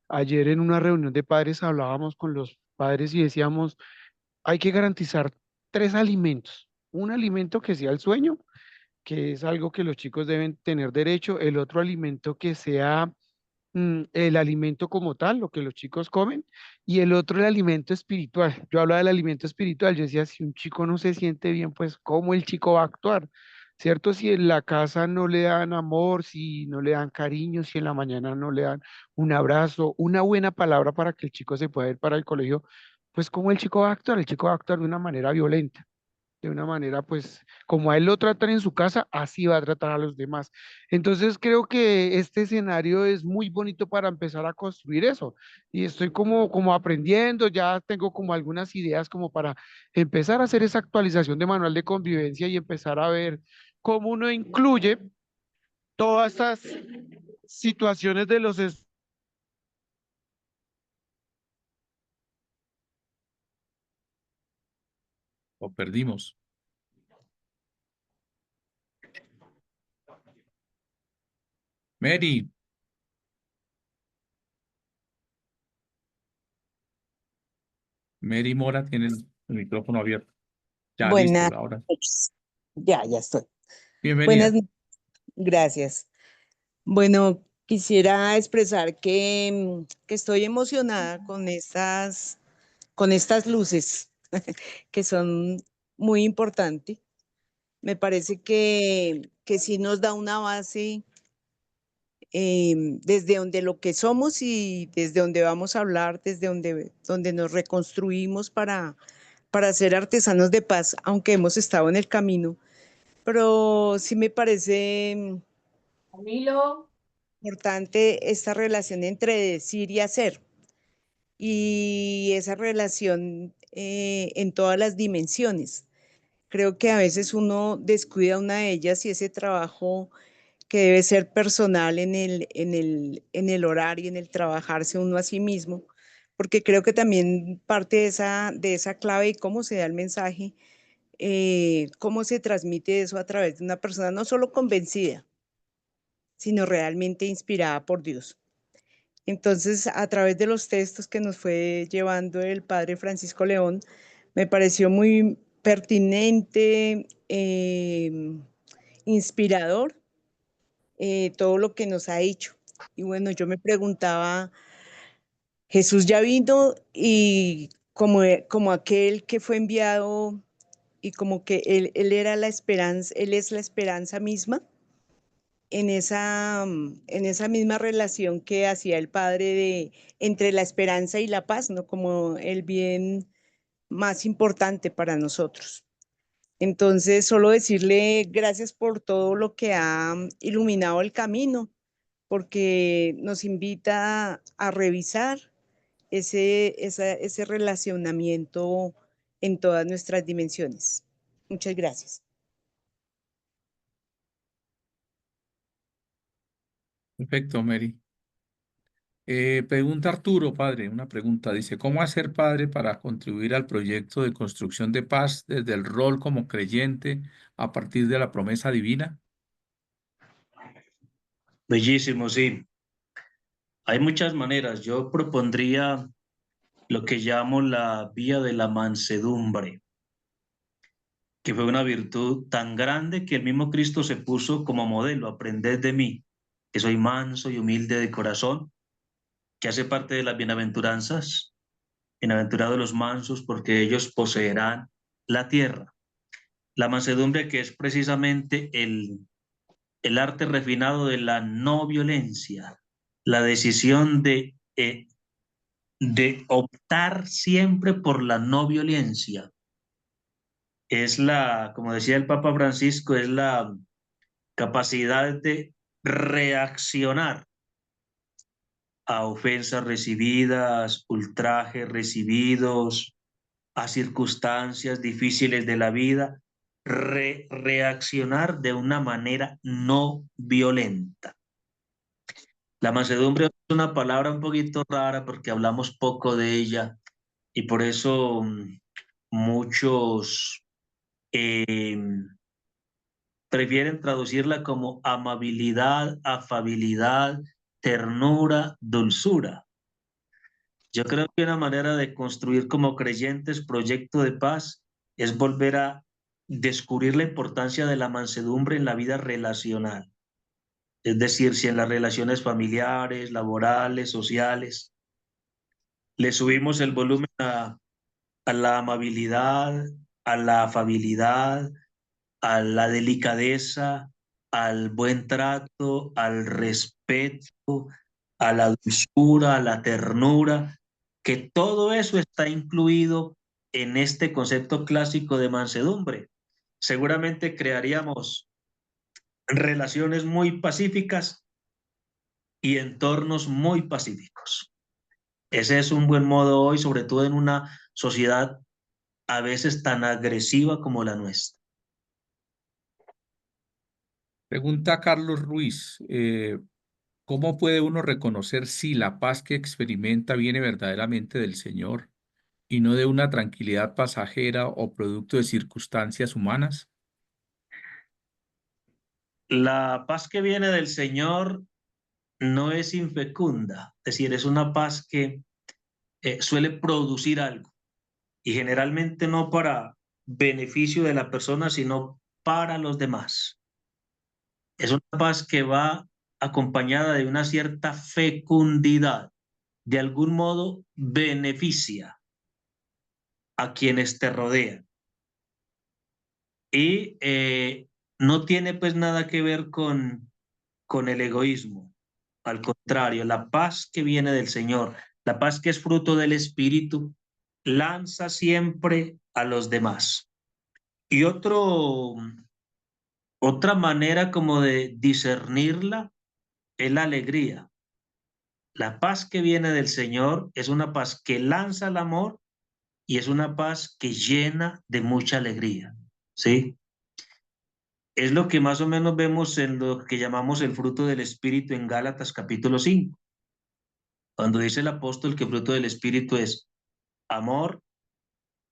Ayer en una reunión de padres hablábamos con los padres y decíamos, hay que garantizar tres alimentos. Un alimento que sea el sueño, que es algo que los chicos deben tener derecho. El otro alimento que sea el alimento como tal, lo que los chicos comen, y el otro el alimento espiritual. Yo hablaba del alimento espiritual, yo decía, si un chico no se siente bien, pues ¿cómo el chico va a actuar? ¿Cierto? Si en la casa no le dan amor, si no le dan cariño, si en la mañana no le dan un abrazo, una buena palabra para que el chico se pueda ir para el colegio, pues ¿cómo el chico va a actuar? El chico va a actuar de una manera violenta. de una manera, pues, como a él lo tratan en su casa, así va a tratar a los demás. Entonces creo que este escenario es muy bonito para empezar a construir eso. Y estoy como aprendiendo, ya tengo como algunas ideas como para empezar a hacer esa actualización de manual de convivencia y empezar a ver cómo uno incluye todas estas situaciones de los Lo perdimos. Mary, Mary Mora tiene el micrófono abierto. Ya, listo, Buenas ahora. noches. Ya estoy. Bienvenida. Gracias. Bueno, quisiera expresar que estoy emocionada con estas luces que son muy importantes. Me parece que sí nos da una base desde donde lo que somos y desde donde vamos a hablar, desde donde nos reconstruimos para ser artesanos de paz, aunque hemos estado en el camino. Pero sí me parece Camilo. importante esta relación entre decir y hacer y esa relación en todas las dimensiones. Creo que a veces uno descuida una de ellas y ese trabajo que debe ser personal en el orar y en el trabajarse uno a sí mismo, porque creo que también parte de esa clave y cómo se da el mensaje, cómo se transmite eso a través de una persona no solo convencida, sino realmente inspirada por Dios. Entonces, a través de los textos que nos fue llevando el padre Francisco León, me pareció muy pertinente, inspirador, todo lo que nos ha dicho. Y bueno, yo me preguntaba, Jesús ya vino y como aquel que fue enviado y como que él era la esperanza, él es la esperanza misma en esa misma relación que hacía el padre entre la esperanza y la paz, ¿no? Como el bien más importante para nosotros. Entonces, solo decirle gracias por todo lo que ha iluminado el camino, porque nos invita a revisar ese relacionamiento en todas nuestras dimensiones. Muchas gracias. Perfecto, Mary. Pregunta Arturo, padre, una pregunta. Dice, ¿cómo hacer padre para contribuir al proyecto de construcción de paz desde el rol como creyente a partir de la promesa divina? Bellísimo, sí. Hay muchas maneras. Yo propondría lo que llamo la vía de la mansedumbre, que fue una virtud tan grande que el mismo Cristo se puso como modelo: aprended de mí, que soy manso y humilde de corazón, que hace parte de las bienaventuranzas. Bienaventurados los mansos, porque ellos poseerán la tierra. La mansedumbre, que es precisamente el arte refinado de la no violencia, la decisión de optar siempre por la no violencia. Es como decía el Papa Francisco, es la capacidad de reaccionar a ofensas recibidas, ultrajes recibidos, a circunstancias difíciles de la vida, reaccionar de una manera no violenta. La mansedumbre es una palabra un poquito rara porque hablamos poco de ella y por eso muchos prefieren traducirla como amabilidad, afabilidad, ternura, dulzura. Yo creo que una manera de construir como creyentes proyecto de paz es volver a descubrir la importancia de la mansedumbre en la vida relacional. Es decir, si en las relaciones familiares, laborales, sociales, le subimos el volumen a la amabilidad, a la afabilidad, a la delicadeza, al buen trato, al respeto, a la dulzura, a la ternura, que todo eso está incluido en este concepto clásico de mansedumbre. seguramente crearíamos relaciones muy pacíficas y entornos muy pacíficos. Ese es un buen modo hoy, sobre todo en una sociedad a veces tan agresiva como la nuestra. Pregunta Carlos Ruiz, ¿cómo puede uno reconocer si la paz que experimenta viene verdaderamente del Señor y no de una tranquilidad pasajera o producto de circunstancias humanas? La paz que viene del Señor no es infecunda, es decir, es una paz que suele producir algo y generalmente no para beneficio de la persona, sino para los demás. Es una paz que va acompañada de una cierta fecundidad, de algún modo beneficia a quienes te rodean. Y no tiene pues nada que ver con el egoísmo. Al contrario, la paz que viene del Señor, la paz que es fruto del Espíritu, lanza siempre a los demás. Y otra manera como de discernirla es la alegría. La paz que viene del Señor es una paz que lanza el amor y es una paz que llena de mucha alegría, ¿sí? Es lo que más o menos vemos en lo que llamamos el fruto del Espíritu en Gálatas capítulo 5, cuando dice el apóstol que el fruto del Espíritu es amor,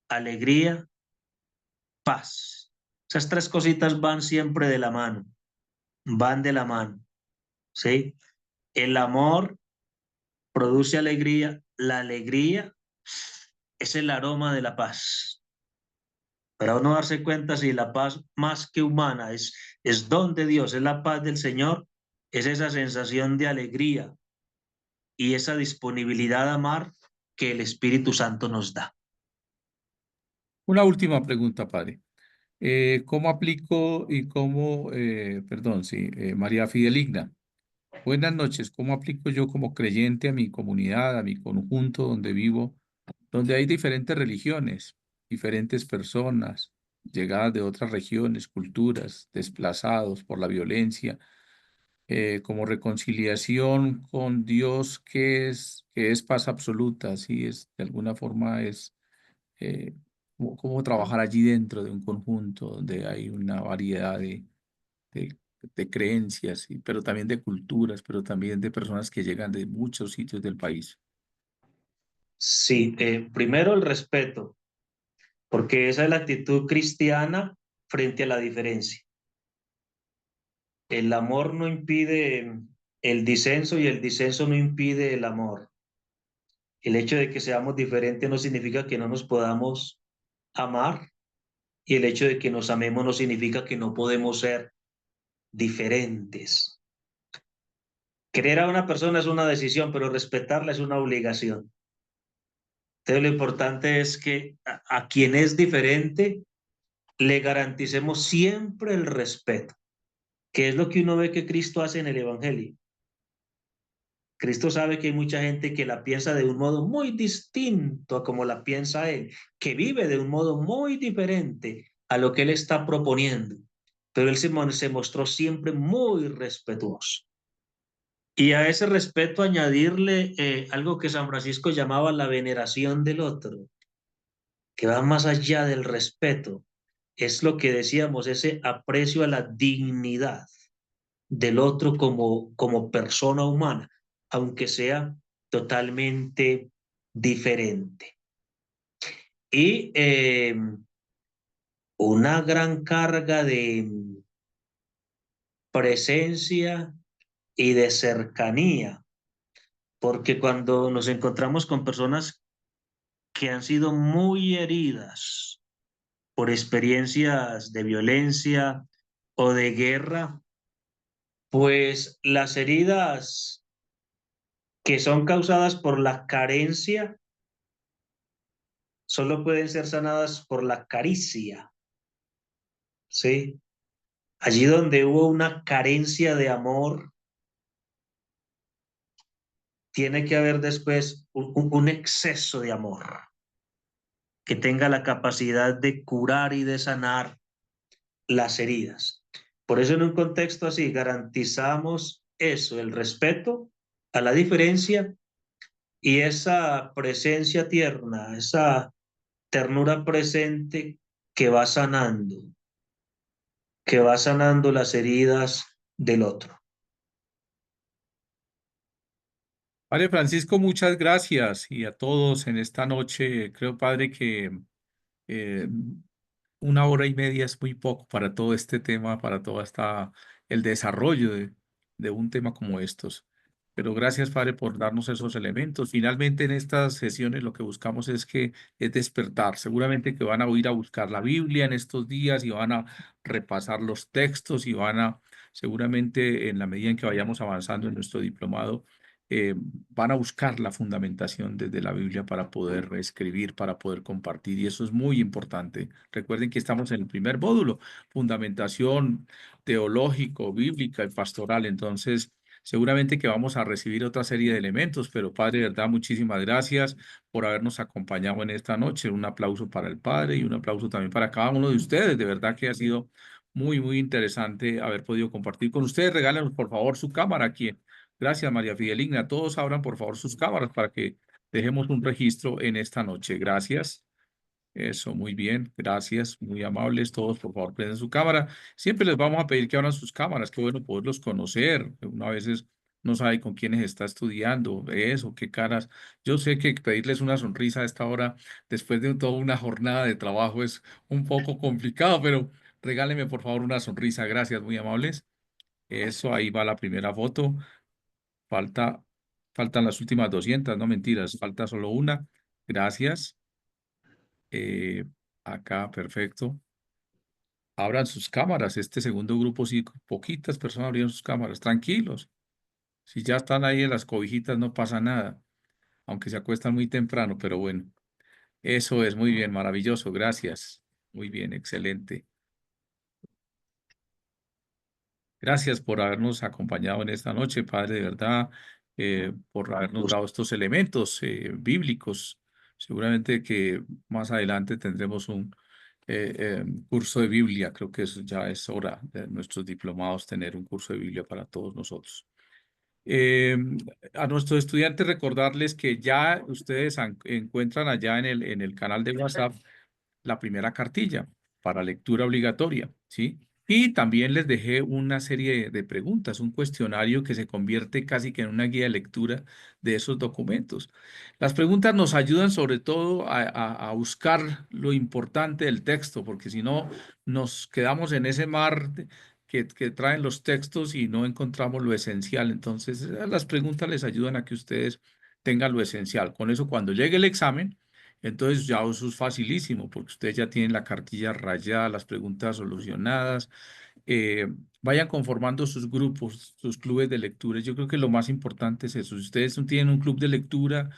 alegría, paz. Esas tres cositas van siempre de la mano, van de la mano, ¿sí? El amor produce alegría, la alegría es el aroma de la paz. Para uno darse cuenta si la paz más que humana es don de Dios, es la paz del Señor, es esa sensación de alegría y esa disponibilidad a amar que el Espíritu Santo nos da. Una última pregunta, padre. ¿Cómo aplico y perdón, sí, María Fideligna? Buenas noches. ¿Cómo aplico yo como creyente a mi comunidad, a mi conjunto donde vivo, donde hay diferentes religiones, diferentes personas, llegadas de otras regiones, culturas, desplazados por la violencia, como reconciliación con Dios que es paz absoluta, así es, de alguna forma es cómo trabajar allí dentro de un conjunto donde hay una variedad de, de creencias, pero también de culturas, pero también de personas que llegan de muchos sitios del país. Sí, primero el respeto, porque esa es la actitud cristiana frente a la diferencia. El amor no impide el disenso y el disenso no impide el amor. El hecho de que seamos diferentes no significa que no nos podamos amar y el hecho de que nos amemos no significa que no podemos ser diferentes. Querer a una persona es una decisión, pero respetarla es una obligación. Entonces lo importante es que a quien es diferente le garanticemos siempre el respeto, que es lo que uno ve que Cristo hace en el Evangelio. Cristo sabe que hay mucha gente que la piensa de un modo muy distinto a como la piensa Él, que vive de un modo muy diferente a lo que Él está proponiendo, pero Él se mostró siempre muy respetuoso. Y a ese respeto añadirle algo que San Francisco llamaba la veneración del otro, que va más allá del respeto. Es lo que decíamos, ese aprecio a la dignidad del otro como persona humana, aunque sea totalmente diferente. Y una gran carga de presencia y de cercanía, porque cuando nos encontramos con personas que han sido muy heridas por experiencias de violencia o de guerra, pues las heridas que son causadas por la carencia solo pueden ser sanadas por la caricia, ¿sí? Allí donde hubo una carencia de amor, tiene que haber después un exceso de amor que tenga la capacidad de curar y de sanar las heridas. Por eso en un contexto así garantizamos eso, el respeto a la diferencia y esa presencia tierna, esa ternura presente que va sanando las heridas del otro. Padre Francisco, muchas gracias y a todos en esta noche. Creo, Padre, que eh, 1 hora y media es muy poco para todo este tema, para todo el desarrollo de un tema como estos. Pero gracias, Padre, por darnos esos elementos. Finalmente, en estas sesiones lo que buscamos es despertar. Seguramente que van a ir a buscar la Biblia en estos días y van a repasar los textos y seguramente en la medida en que vayamos avanzando en nuestro diplomado, van a buscar la fundamentación desde la Biblia para poder escribir, para poder compartir, y eso es muy importante. Recuerden que estamos en el primer módulo, fundamentación teológico, bíblica y pastoral. Entonces, seguramente que vamos a recibir otra serie de elementos, pero Padre, de verdad, muchísimas gracias por habernos acompañado en esta noche. Un aplauso para el Padre y un aplauso también para cada uno de ustedes. De verdad que ha sido muy, muy interesante haber podido compartir con ustedes. Regálenos, por favor, su cámara aquí. Gracias, María Fidelina. Todos abran, por favor, sus cámaras para que dejemos un registro en esta noche. Gracias. Eso, muy bien. Gracias. Muy amables. Todos, por favor, prenden su cámara. Siempre les vamos a pedir que abran sus cámaras. Qué bueno poderlos conocer. Uno a veces no sabe con quiénes está estudiando, eso, qué caras. Yo sé que pedirles una sonrisa a esta hora, después de toda una jornada de trabajo, es un poco complicado, pero regálenme, por favor, una sonrisa. Gracias, muy amables. Eso, ahí va la primera foto. Falta, faltan las últimas 200, no mentiras, falta solo una. Gracias. Eh, Acá, perfecto. Abran sus cámaras. Este segundo grupo, sí, poquitas personas abrieron sus cámaras. Tranquilos. Si ya están ahí en las cobijitas, no pasa nada. Aunque se acuestan muy temprano, pero bueno. Eso es muy bien, maravilloso. Gracias. Muy bien, excelente. Gracias por habernos acompañado en esta noche, Padre, de verdad, por habernos dado estos elementos bíblicos. Seguramente que más adelante tendremos un curso de Biblia. Creo que eso ya es hora de nuestros diplomados tener un curso de Biblia para todos nosotros. Eh, a nuestros estudiantes recordarles que ya ustedes encuentran allá en el canal de WhatsApp la primera cartilla para lectura obligatoria, ¿sí? Y también les dejé una serie de preguntas, un cuestionario que se convierte casi que en una guía de lectura de esos documentos. Las preguntas nos ayudan sobre todo a buscar lo importante del texto, porque si no nos quedamos en ese mar que traen los textos y no encontramos lo esencial. Entonces, las preguntas les ayudan a que ustedes tengan lo esencial. Con eso, cuando llegue el examen, entonces ya eso es facilísimo porque ustedes ya tienen la cartilla rayada, las preguntas solucionadas. eh, Vayan conformando sus grupos, sus clubes de lectura. Yo creo que lo más importante es eso. Si ustedes no tienen un club de lectura,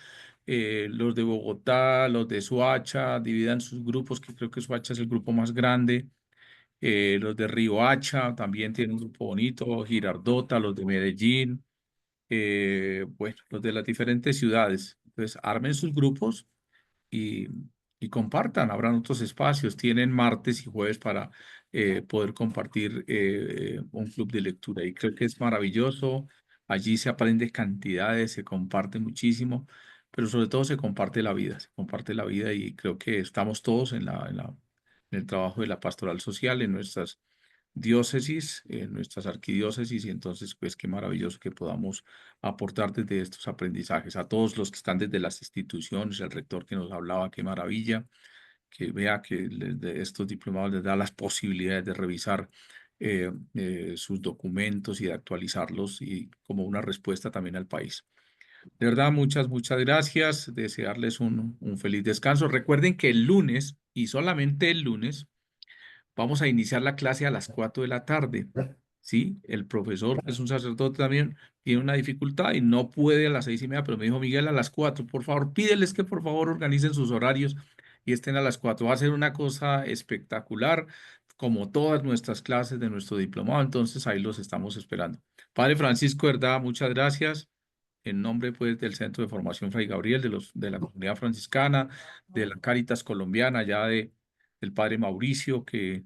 los de Bogotá, los de Soacha, dividan sus grupos, que creo que Soacha es el grupo más grande. Los de Riohacha también tienen un grupo bonito, Girardota, los de Medellín, bueno, los de las diferentes ciudades. Entonces, armen sus grupos y, y compartan. Habrán otros espacios. Tienen martes y jueves para poder compartir un club de lectura. Y creo que es maravilloso. Allí se aprende cantidades, se comparte muchísimo, pero sobre todo se comparte la vida. Se comparte la vida y creo que estamos todos en el trabajo de la pastoral social, en nuestras diócesis, en nuestras arquidiócesis, y entonces, pues qué maravilloso que podamos aportar desde estos aprendizajes a todos los que están desde las instituciones, el rector que nos hablaba, qué maravilla, que vea que de estos diplomados les da las posibilidades de revisar sus documentos y de actualizarlos y como una respuesta también al país. De verdad, muchas, muchas gracias. Desearles un feliz descanso. Recuerden que el lunes, y solamente el lunes, vamos a iniciar la clase a las 4 de la tarde. ¿Sí? El profesor, que es un sacerdote también, tiene una dificultad y no puede a las 6:30, pero me dijo Miguel a las 4. Por favor, pídeles que por favor organicen sus horarios y estén a las 4. Va a ser una cosa espectacular, como todas nuestras clases de nuestro diplomado. Entonces ahí los estamos esperando. Padre Francisco, ¿verdad? Muchas gracias. En nombre, pues, del Centro de Formación Fray Gabriel, de la comunidad franciscana, de la Cáritas colombiana, ya del Padre Mauricio, que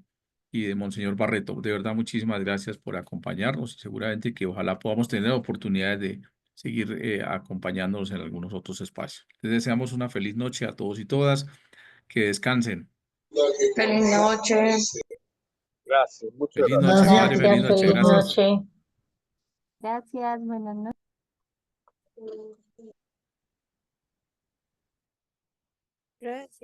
y de Monseñor Barreto. De verdad, muchísimas gracias por acompañarnos y seguramente que ojalá podamos tener oportunidades de seguir acompañándonos en algunos otros espacios. Les deseamos una feliz noche a todos y todas. Que descansen. Feliz noche. Gracias, muchas Feliz gracias. noche, padre. Feliz Gracias, noche. feliz Gracias. noche. Gracias, buenas noches. Gracias.